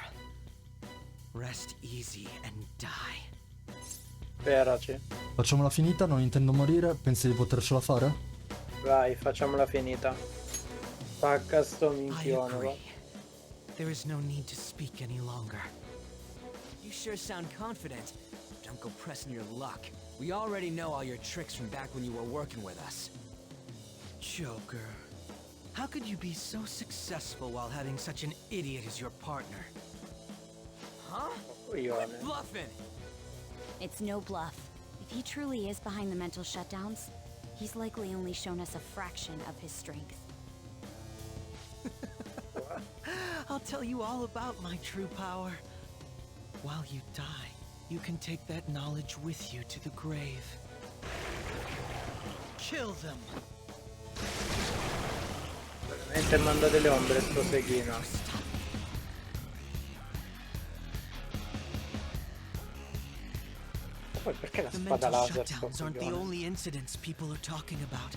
rest easy and die. Speraci. Facciamola finita, non intendo morire, pensi di potercela fare? Vai, facciamola finita. Spacca sto I minchione, va. agree. There is no need to speak any longer. You sure sound confident. Don't go pressing your luck. We already know all your tricks from back when you were working with us. Joker, how could you be so successful while having such an idiot as your partner? Huh? Coglione. Quit bluffing! It's no bluff. If he truly is behind the mental shutdowns, he's likely only shown us a fraction of his strength. I'll tell you all about my true power. While you die, you can take that knowledge with you to the grave. Kill them. Mentre manda delle ombre sto Seghina. Poi perché la The spada mental laser sto shutdowns aren't the coglione? only incidents people are talking about.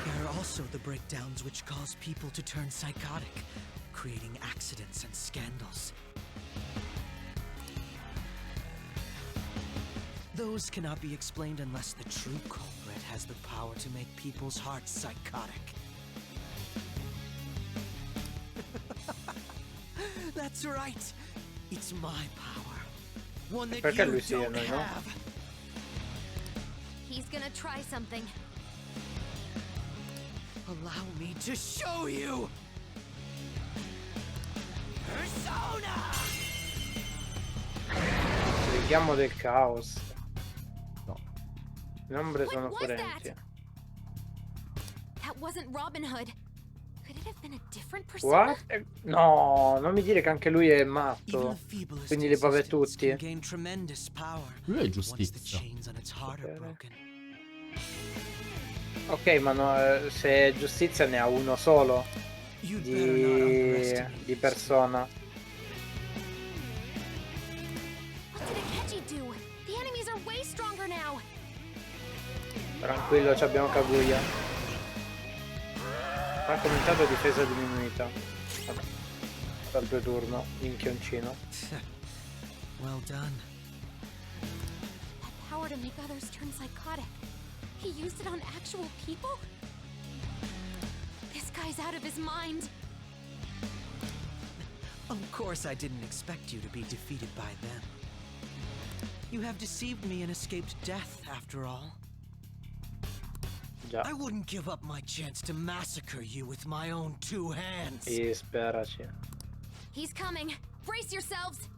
There are also the breakdowns which cause people to turn psychotic, creating accidents and scandals. Those cannot be explained unless the true culprit has the power to make people's hearts psychotic. That's right. It's my power. One that Perché you lui sì e don't noi no? have. He's gonna try something. Allow me to show you! Persona! Richiamo del caos. No. Le ombre sono was furenti. That wasn't Robin Hood. Could it have been a different What? persona? No, non mi dire che anche lui è Even matto. the feeblest Quindi li può avere existence tutti. can gain tremendous power Lui è once the giustizia. chains on its heart are broken. Ok, ma no, se giustizia ne ha uno solo You'd better not underestimate di persona. What did Akechi do? The enemies are way stronger now. Tranquillo, ci abbiamo Kaguya. Ha commentato difesa diminuita. Vabbè. Per 2 turno, minchioncino. Well done. That power to make others turn psychotic. He used it on actual people? This guy's out of his mind. Of course I didn't expect you to be defeated by them. You have deceived me and escaped death, after all. Già. I wouldn't give up my chance to massacre you with my own 2 hands. Speraci. He's coming. Brace yourselves.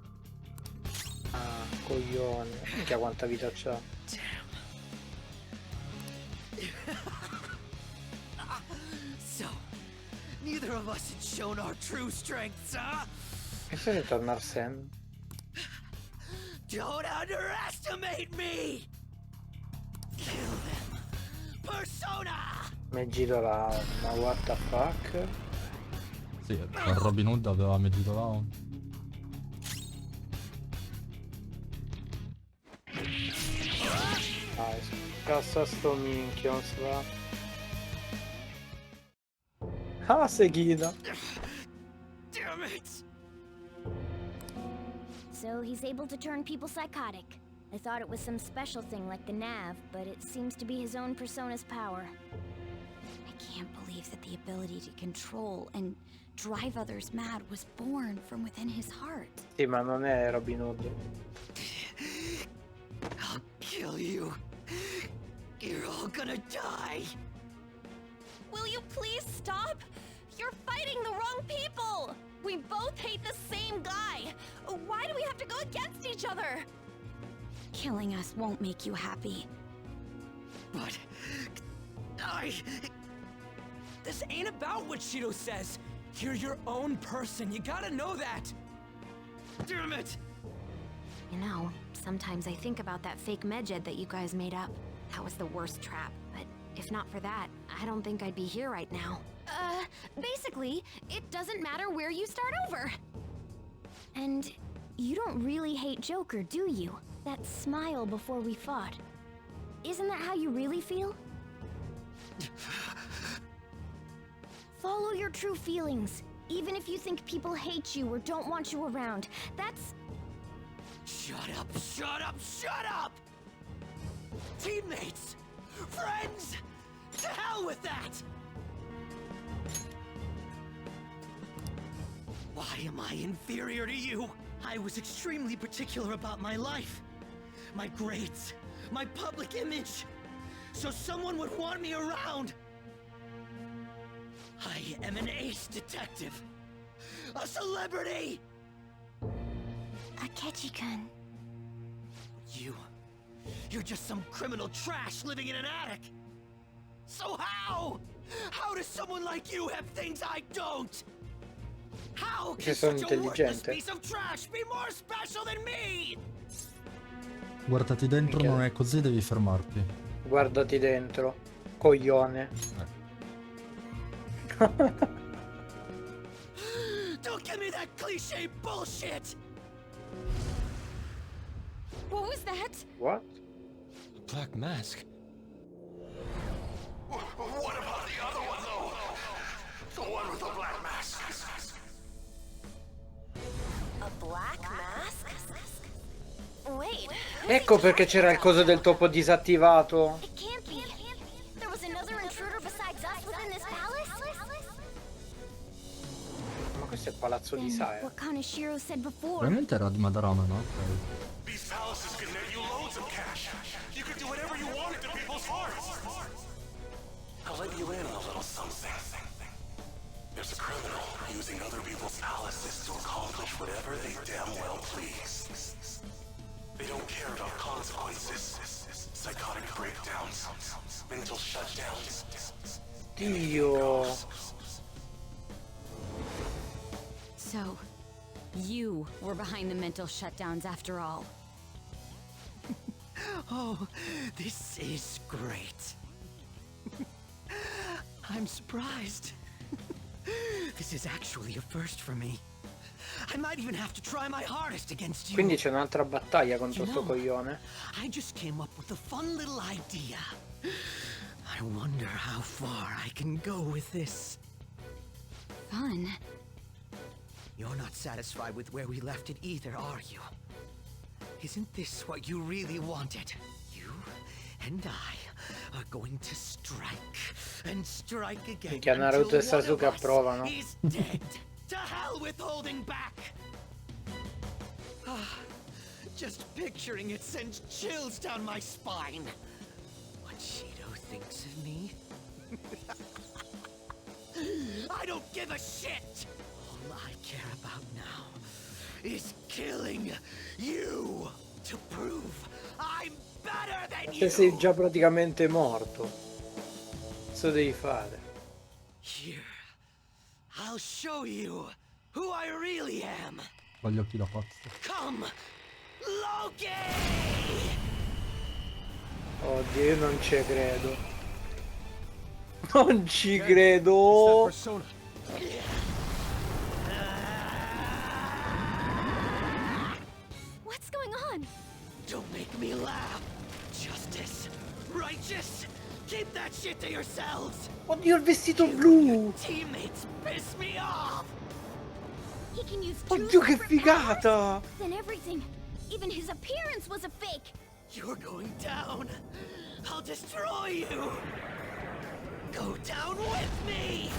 Ah, coglione. Minchia quanta vita c'ha. So, neither of us had shown our true strengths, huh? Che se ne torna Arsene? Don't underestimate me! Kill them! Persona! Meggido là, ma what the fuck? Sì, con Robin Hood aveva medito là. Dai, scassa sto minchio, va. Ah, Seghina. Damn it! So he's able to turn people psychotic. I thought it was some special thing like the nav, but it seems to be his own persona's power. I can't believe that the ability to control and drive others mad was born from within his heart. Sì, ma non è Robin Hood. I'll kill you. You're all gonna die. Will you please stop? You're fighting the wrong people! We both hate the same guy! Why do we have to go against each other? Killing us won't make you happy. But This ain't about what Shido says. You're your own person. You gotta know that. damn it! You know, sometimes I think about that fake medjed that you guys made up. That was the worst trap, but if not for that, I don't think I'd be here right now. Basically, it doesn't matter where you start over. And you don't really hate Joker, do you? That smile before we fought. Isn't that how you really feel? Follow your true feelings, even if you think people hate you or don't want you around. That's... Shut up, shut up, shut up! Teammates! Friends! To hell with that! Why am I inferior to you? I was extremely particular about my life. My grades, my public image. So someone would want me around. I am an ace detective. A celebrity! Akechi-kun. You're just some criminal trash living in an attic! So how? How does someone like you have things I don't? How can such a worthless piece of trash be more special than me? Guardati dentro, non è così, devi fermarti. Guardati dentro, coglione. Don't give me that cliche bullshit! What was that? What? A black mask. What about the other one, though? The one with the black mask. A black mask? Wait. Ecco perché c'era il coso del topo disattivato. It can't be. There was another intruder besides us within this palace? Ma questo è il palazzo di Then Sae. what Kaneshiro said before. Probabilmente era di Madarama, no? These palaces can net you loads of cash. You can do whatever you want to people's hearts. I'll let you in on a little something. There's a criminal using other people's palaces to accomplish whatever they damn well please. They don't care about consequences, psychotic breakdowns, mental shutdowns. Dio. So, you were behind the mental shutdowns after all. Oh, this is great. I'm surprised. This is actually a first for me. I might even have to try my hardest against you. Quindi c'è un'altra battaglia contro sto coglione. I just came up with a fun little idea. I wonder how far I can go with this. Fun? You're not satisfied with where we left it either, are you? Isn't this what you really wanted? You and I are going to strike and strike again. Minchia, Naruto e Sasuke approvano. He's dead. To hell with holding back. Just picturing it sends chills down my spine. What Shido thinks of me? I don't give a shit. All I care about now is killing you to prove I'm better than you. Se sei già praticamente morto, cosa devi fare? Here, I'll show you who I really am. Con gli occhi da pazzo. Come, Loki! Oddio, io non ci credo. Non ci credo. What's going on? Don't make me laugh. Justice, righteous, keep that shit to yourselves. Oddio, il vestito blu. Teammates piss me off. He can use Oddio, che figata. Then everything, even his appearance was a fake. You're going down. I'll destroy you. Go down with me.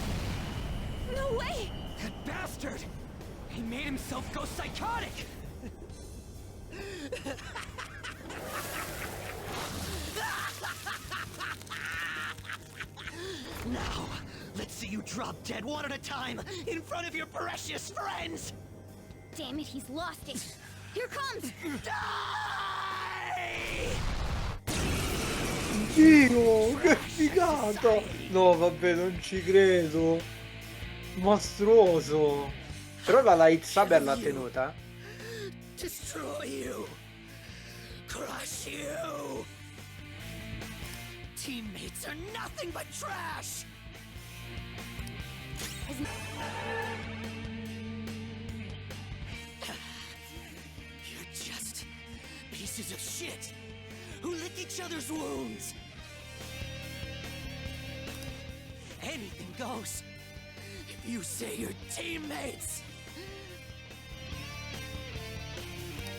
No way. That bastard! He made himself go psychotic! Now, let's see you drop dead one at a time in front of your precious friends. Damn it, he's lost it. Here comes. Dio, che figata. No, vabbè, non ci credo. Mostruoso. Però la lightsaber l'ha tenuta. Destroy you. Crush you. Teammates are nothing but trash. You're just pieces of shit who lick each other's wounds. Anything goes. If you say you're teammates,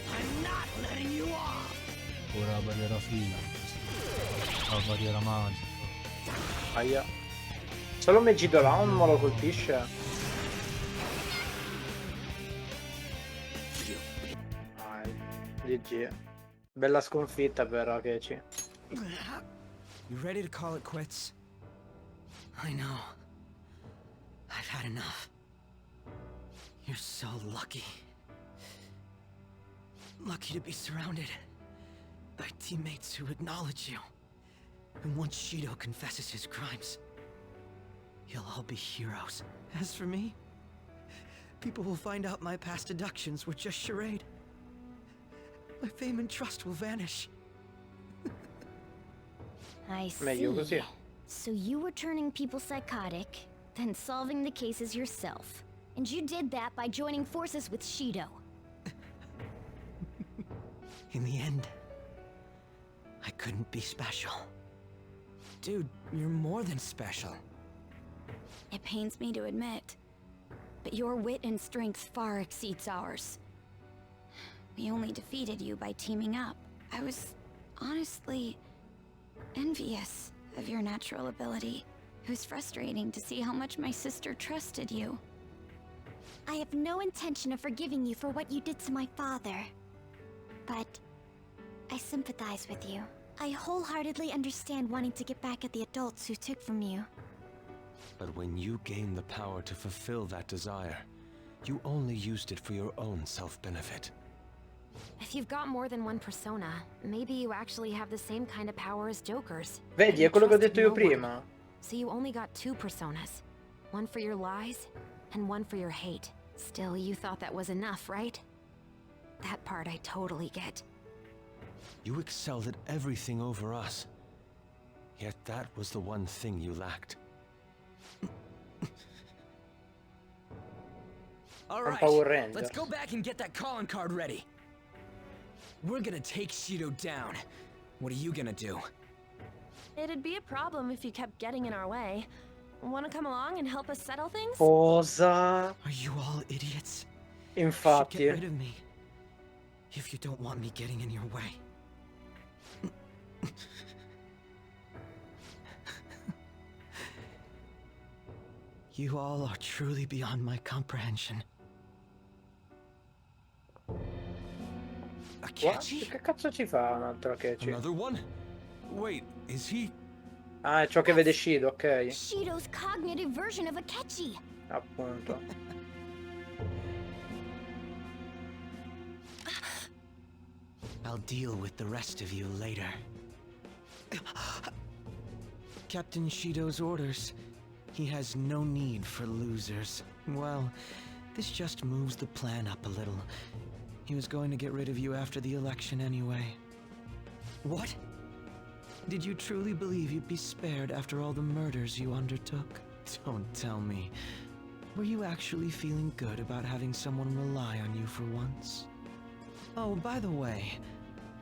I'm not letting you off. Ora la barriera fila. La barriera magica. Aia. Solo Megiddo là non me lo colpisce. GG. Bella sconfitta per Akechi. You ready to call it quits? I know. I've had enough. You're so lucky. Lucky to be surrounded by teammates who acknowledge you. And once Shido confesses his crimes, you'll all be heroes. As for me, people will find out my past deductions were just charade. My fame and trust will vanish. I see. Meglio così. So you were turning people psychotic, Then solving the cases yourself. And you did that by joining forces with Shido. In the end, I couldn't be special. Dude, you're more than special. It pains me to admit, but your wit and strength far exceeds ours. We only defeated you by teaming up. I was honestly envious of your natural ability. It was frustrating to see how much my sister trusted you. I have no intention of forgiving you for what you did to my father. But I sympathize with you. I wholeheartedly understand wanting to get back at the adults who took from you. But when you gained the power to fulfill that desire, you only used it for your own self-benefit. If you've got more than one persona, maybe you actually have the same kind of power as Joker's. Vedi, è quello che ho detto io prima. So you only got two personas. One for your lies, and one for your hate. Still, you thought that was enough, right? That part I totally get. You excelled at everything over us. Yet that was the one thing you lacked. All right, let's go back and get that calling card ready. We're gonna take Shido down. What are you gonna do? It'd be a problem if you kept getting in our way. Want to come along and help us settle things? Cosa? Are you all idiots? Infatti. Get rid of me. If you don't want me getting in your way. You all are truly beyond my comprehension. What? Che cazzo ci fa un altro Akechi? Another one? Wait, is he? Ah, è ciò che vede Shido, ok. Shido's cognitive version of Akechi. Appunto. I'll deal with the rest of you later. Captain Shido's orders. He has no need for losers. Well, this just moves the plan up a little. He was going to get rid of you after the election anyway. What? Did you truly believe you'd be spared after all the murders you undertook? Don't tell me. Were you actually feeling good about having someone rely on you for once? Oh, by the way,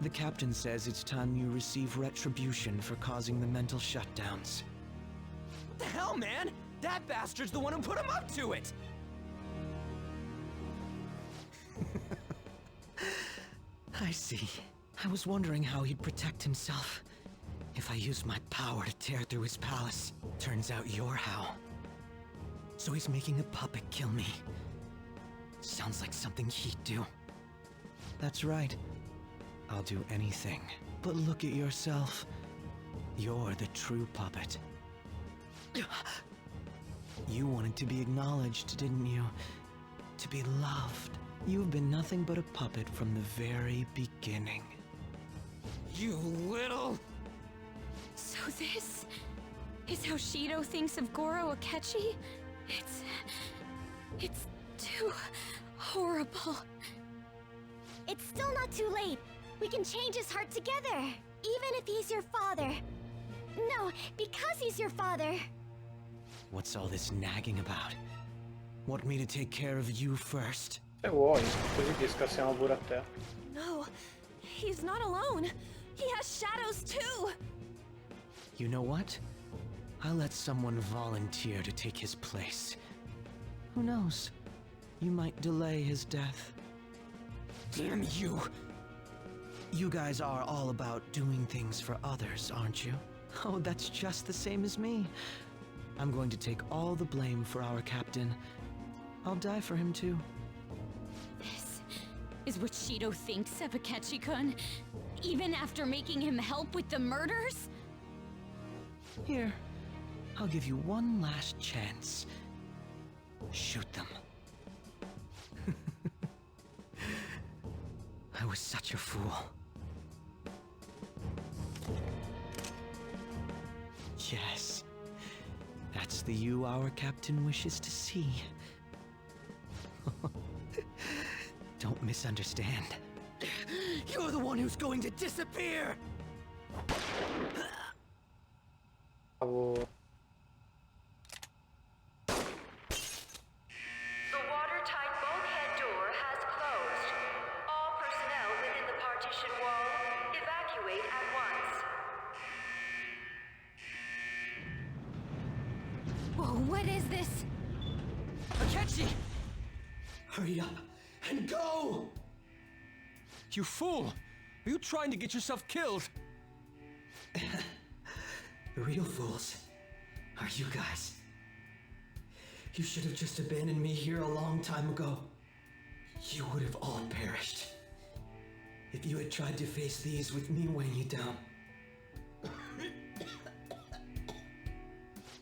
the captain says it's time you receive retribution for causing the mental shutdowns. What the hell, man? That bastard's the one who put him up to it! I see. I was wondering how he'd protect himself. If I used my power to tear through his palace. Turns out you're how. So he's making a puppet kill me. Sounds like something he'd do. That's right. I'll do anything. But look at yourself. You're the true puppet. You wanted to be acknowledged, didn't you? To be loved. You've been nothing but a puppet from the very beginning. You little... So this is how Shido thinks of Goro Akechi? It's too horrible. It's still not too late. We can change his heart together. Even if he's your father. No, because he's your father. What's all this nagging about? Want me to take care of you first? Se vuoi, così ti scassiamo pure a te. No, he's not alone. He has shadows too. You know what? I'll let someone volunteer to take his place. Who knows? You might delay his death. Damn you! You guys are all about doing things for others, aren't you? Oh, that's just the same as me. I'm going to take all the blame for our captain. I'll die for him too. This is what Shido thinks of Akechi-kun, even after making him help with the murders? Here, I'll give you one last chance. Shoot them. I was such a fool. Yes. That's the you our captain wishes to see. Don't misunderstand. You're the one who's going to disappear! Whoa, what is this? Akechi! Hurry up and go! You fool! Are you trying to get yourself killed? The real fools are you guys. You should have just abandoned me here a long time ago. You would have all perished. If you had tried to face these with me weighing you down.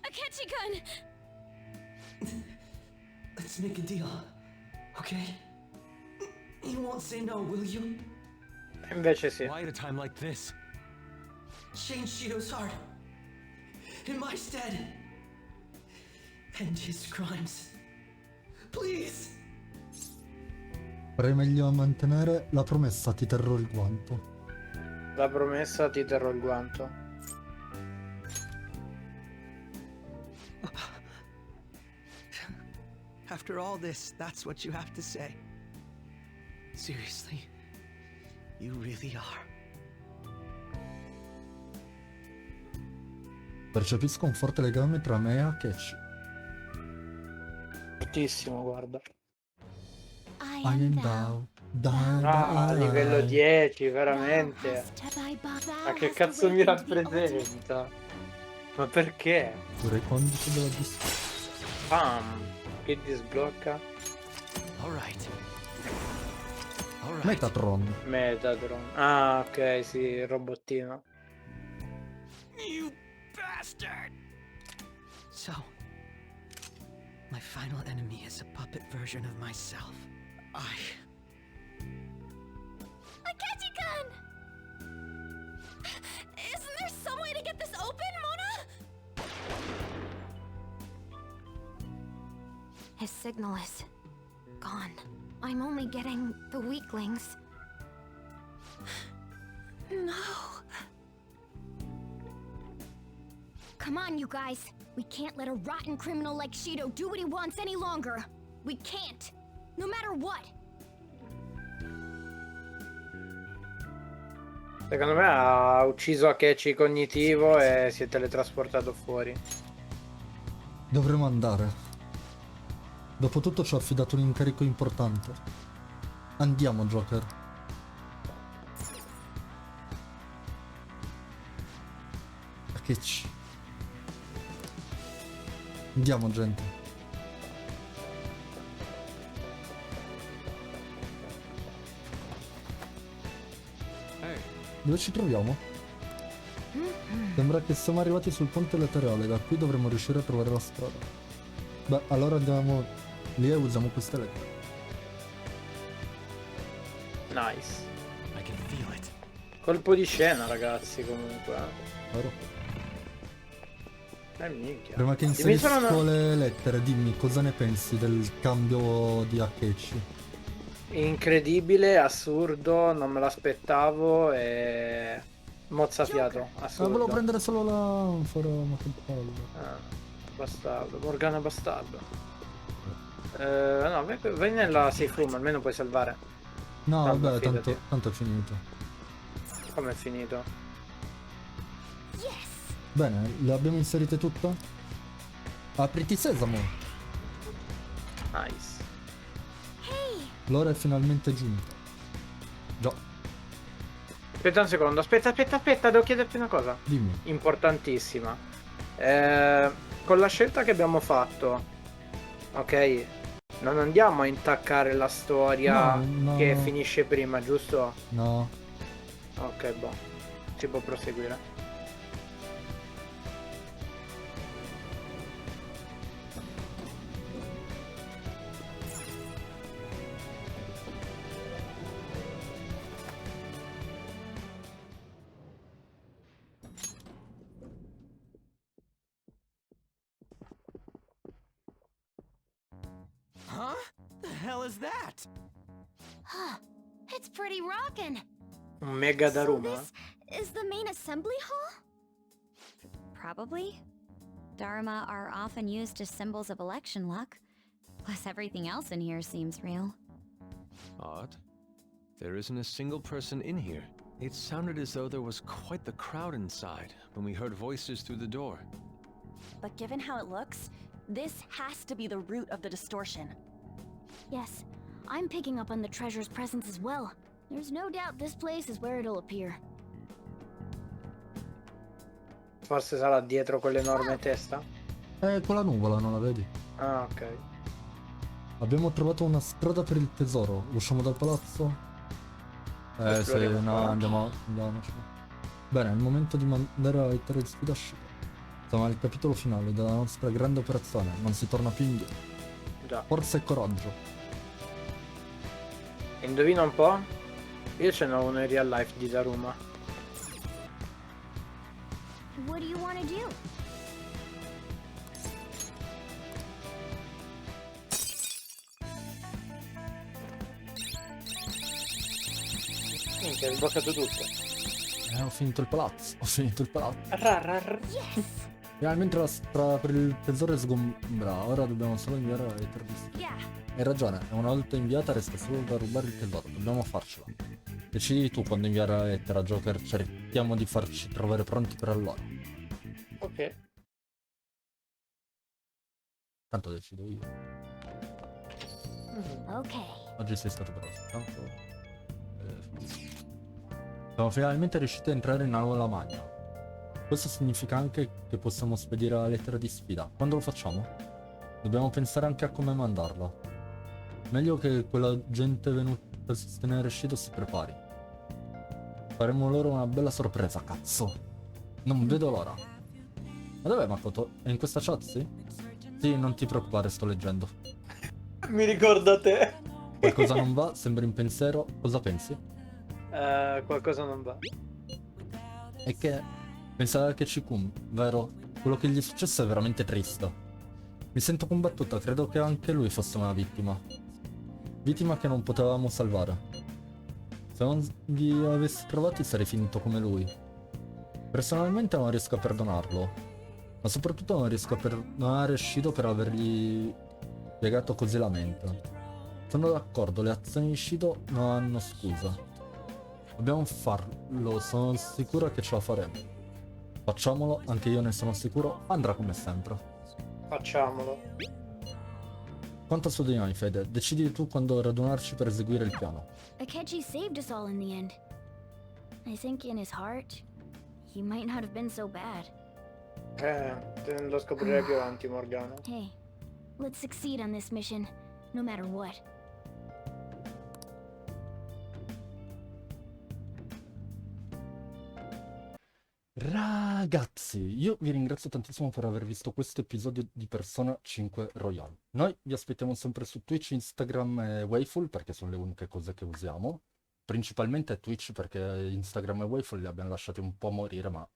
Akechi-kun! Let's make a deal, okay? You won't say no, will you? Invece sì. Why at a time like this? Change Shido's heart. In my stead. End his crimes. Please! Farei meglio a mantenere la promessa, ti terrò il guanto. La promessa, ti terrò il guanto. After all this, that's what you have to say. Seriously, you really are. Percepisco un forte legame tra me e Akechi. Fortissimo, guarda. I I am am thou. thou, Ah, thou livello I. 10, veramente. Ma che cazzo mi rappresenta? Ma perché? Pure condice della distanza. Bam! Che disblocca? Alright. Alright. Metatron. Metatron. Ah, ok, sì, il robottino. You bastard! So, my final enemy is a puppet version of myself. Akechi-kun! Isn't there some way to get this open, Mona? His signal is gone. I'm only getting the weaklings. No. Come on, you guys. We can't let a rotten criminal like Shido do what he wants any longer. We can't. No matter what. Secondo me ha ucciso Akechi cognitivo e si è teletrasportato fuori. Dovremo andare. Dopotutto ci ho affidato un incarico importante. Andiamo, Joker. Akechi. Andiamo, gente. Dove ci troviamo? Sembra che siamo arrivati sul ponte laterale, da qui dovremo riuscire a trovare la strada. Beh, allora andiamo lì e usiamo queste lettere. Nice. I can feel it. Colpo di scena, ragazzi, comunque. Vero? Minchia. Prima che inserisco le lettere, dimmi cosa ne pensi del cambio di Akechi. Incredibile, assurdo, non me l'aspettavo e... mozzafiato, assurdo. Volevo prendere solo la... bastardo, Morgana bastardo. No, vai nella safe room, almeno puoi salvare. No, vabbè, fidati. tanto è finito. Come è finito? Bene, le abbiamo inserite tutto? Apriti sesamo! Nice. L'ora è finalmente giunta. Già. Aspetta un secondo, aspetta, devo chiederti una cosa. Dimmi. Importantissima. Con la scelta che abbiamo fatto, ok, non andiamo a intaccare la storia No. che finisce prima, giusto? No. Ok, boh. Si può proseguire. Huh? The hell is that? Huh. It's pretty rockin'. Un mega So Daruma. this is the main assembly hall? Probably. Dharma are often used as symbols of election luck. Plus everything else in here seems real. Odd. There isn't a single person in here. It sounded as though there was quite the crowd inside when we heard voices through the door. But given how it looks, this has to be the root of the distortion. Yes, I'm picking up on the treasure's presence as well. There's no doubt this place is where it'll appear. Forse sarà dietro quell'enorme testa? Quella nuvola, non la vedi? Ah, ok. Abbiamo trovato una strada per il tesoro. Usciamo dal palazzo? Sì, Esploriamo no, qua. andiamoci. Bene, è il momento di mandare la lettera di sfida a Shido. Siamo al capitolo finale della nostra grande operazione. Non si torna più indietro. Già. Forza e coraggio. Indovina un po'? Io ce n'ho uno in real life di Daruma. What do you want to do? Minchia, hai sbloccato tutto. Ho finito il palazzo. Ho finito il palazzo. Yes! Finalmente la strada per il tesoro è sgombra. Ora dobbiamo solo inviare la lettera di sfida. Yeah. Hai ragione, una volta inviata resta solo da rubare il tesoro. Dobbiamo farcela. Decidi tu quando inviare la lettera, Joker. Cerchiamo di farci trovare pronti per allora. Ok. Tanto decido io. Ok. Oggi sei stato però tanto. Siamo finalmente riusciti a entrare in aula magna. Questo significa anche che possiamo spedire la lettera di sfida. Quando lo facciamo? Dobbiamo pensare anche a come mandarla. Meglio che quella gente venuta a sostenere Shido si prepari. Faremo loro una bella sorpresa, cazzo. Non vedo l'ora. Ma dov'è Makoto? È in questa chat, sì? Sì, non ti preoccupare, sto leggendo. Mi ricorda te. Qualcosa non va? Sembri in pensiero? Cosa pensi? Qualcosa non va. È che pensa che Chikun, vero? Quello che gli è successo è veramente triste. Mi sento combattuta, credo che anche lui fosse una vittima. Vittima che non potevamo salvare. Se non vi avessi trovati sarei finito come lui. Personalmente non riesco a perdonarlo. Ma soprattutto non riesco a perdonare Shido per avergli piegato così la mente. Sono d'accordo, le azioni di Shido non hanno scusa. Dobbiamo farlo, sono sicuro che ce la faremo. Facciamolo, anche io ne sono sicuro, andrà come sempre. Facciamolo. Quanto su di noi, Fede? Decidi tu quando radunarci per eseguire il piano. Akechi saved us all in the end. I think in his heart, he might not have been so bad. Lo scoprirai più avanti, Morgana. Hey, let's succeed on this mission, no matter what. Ragazzi, io vi ringrazio tantissimo per aver visto questo episodio di Persona 5 Royal. Noi vi aspettiamo sempre su Twitch, Instagram e WAVEFUL perché sono le uniche cose che usiamo. Principalmente Twitch perché Instagram e WAVEFUL li abbiamo lasciati un po' morire, ma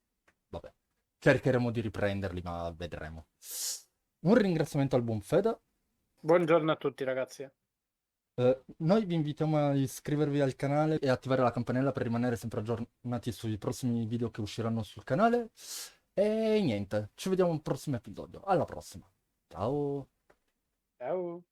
vabbè. Cercheremo di riprenderli, ma vedremo. Un ringraziamento al buon Fede. Buongiorno a tutti, ragazzi. Noi vi invitiamo a iscrivervi al canale e attivare la campanella per rimanere sempre aggiornati sui prossimi video che usciranno sul canale. E niente, ci vediamo al prossimo episodio. Alla prossima. Ciao. Ciao.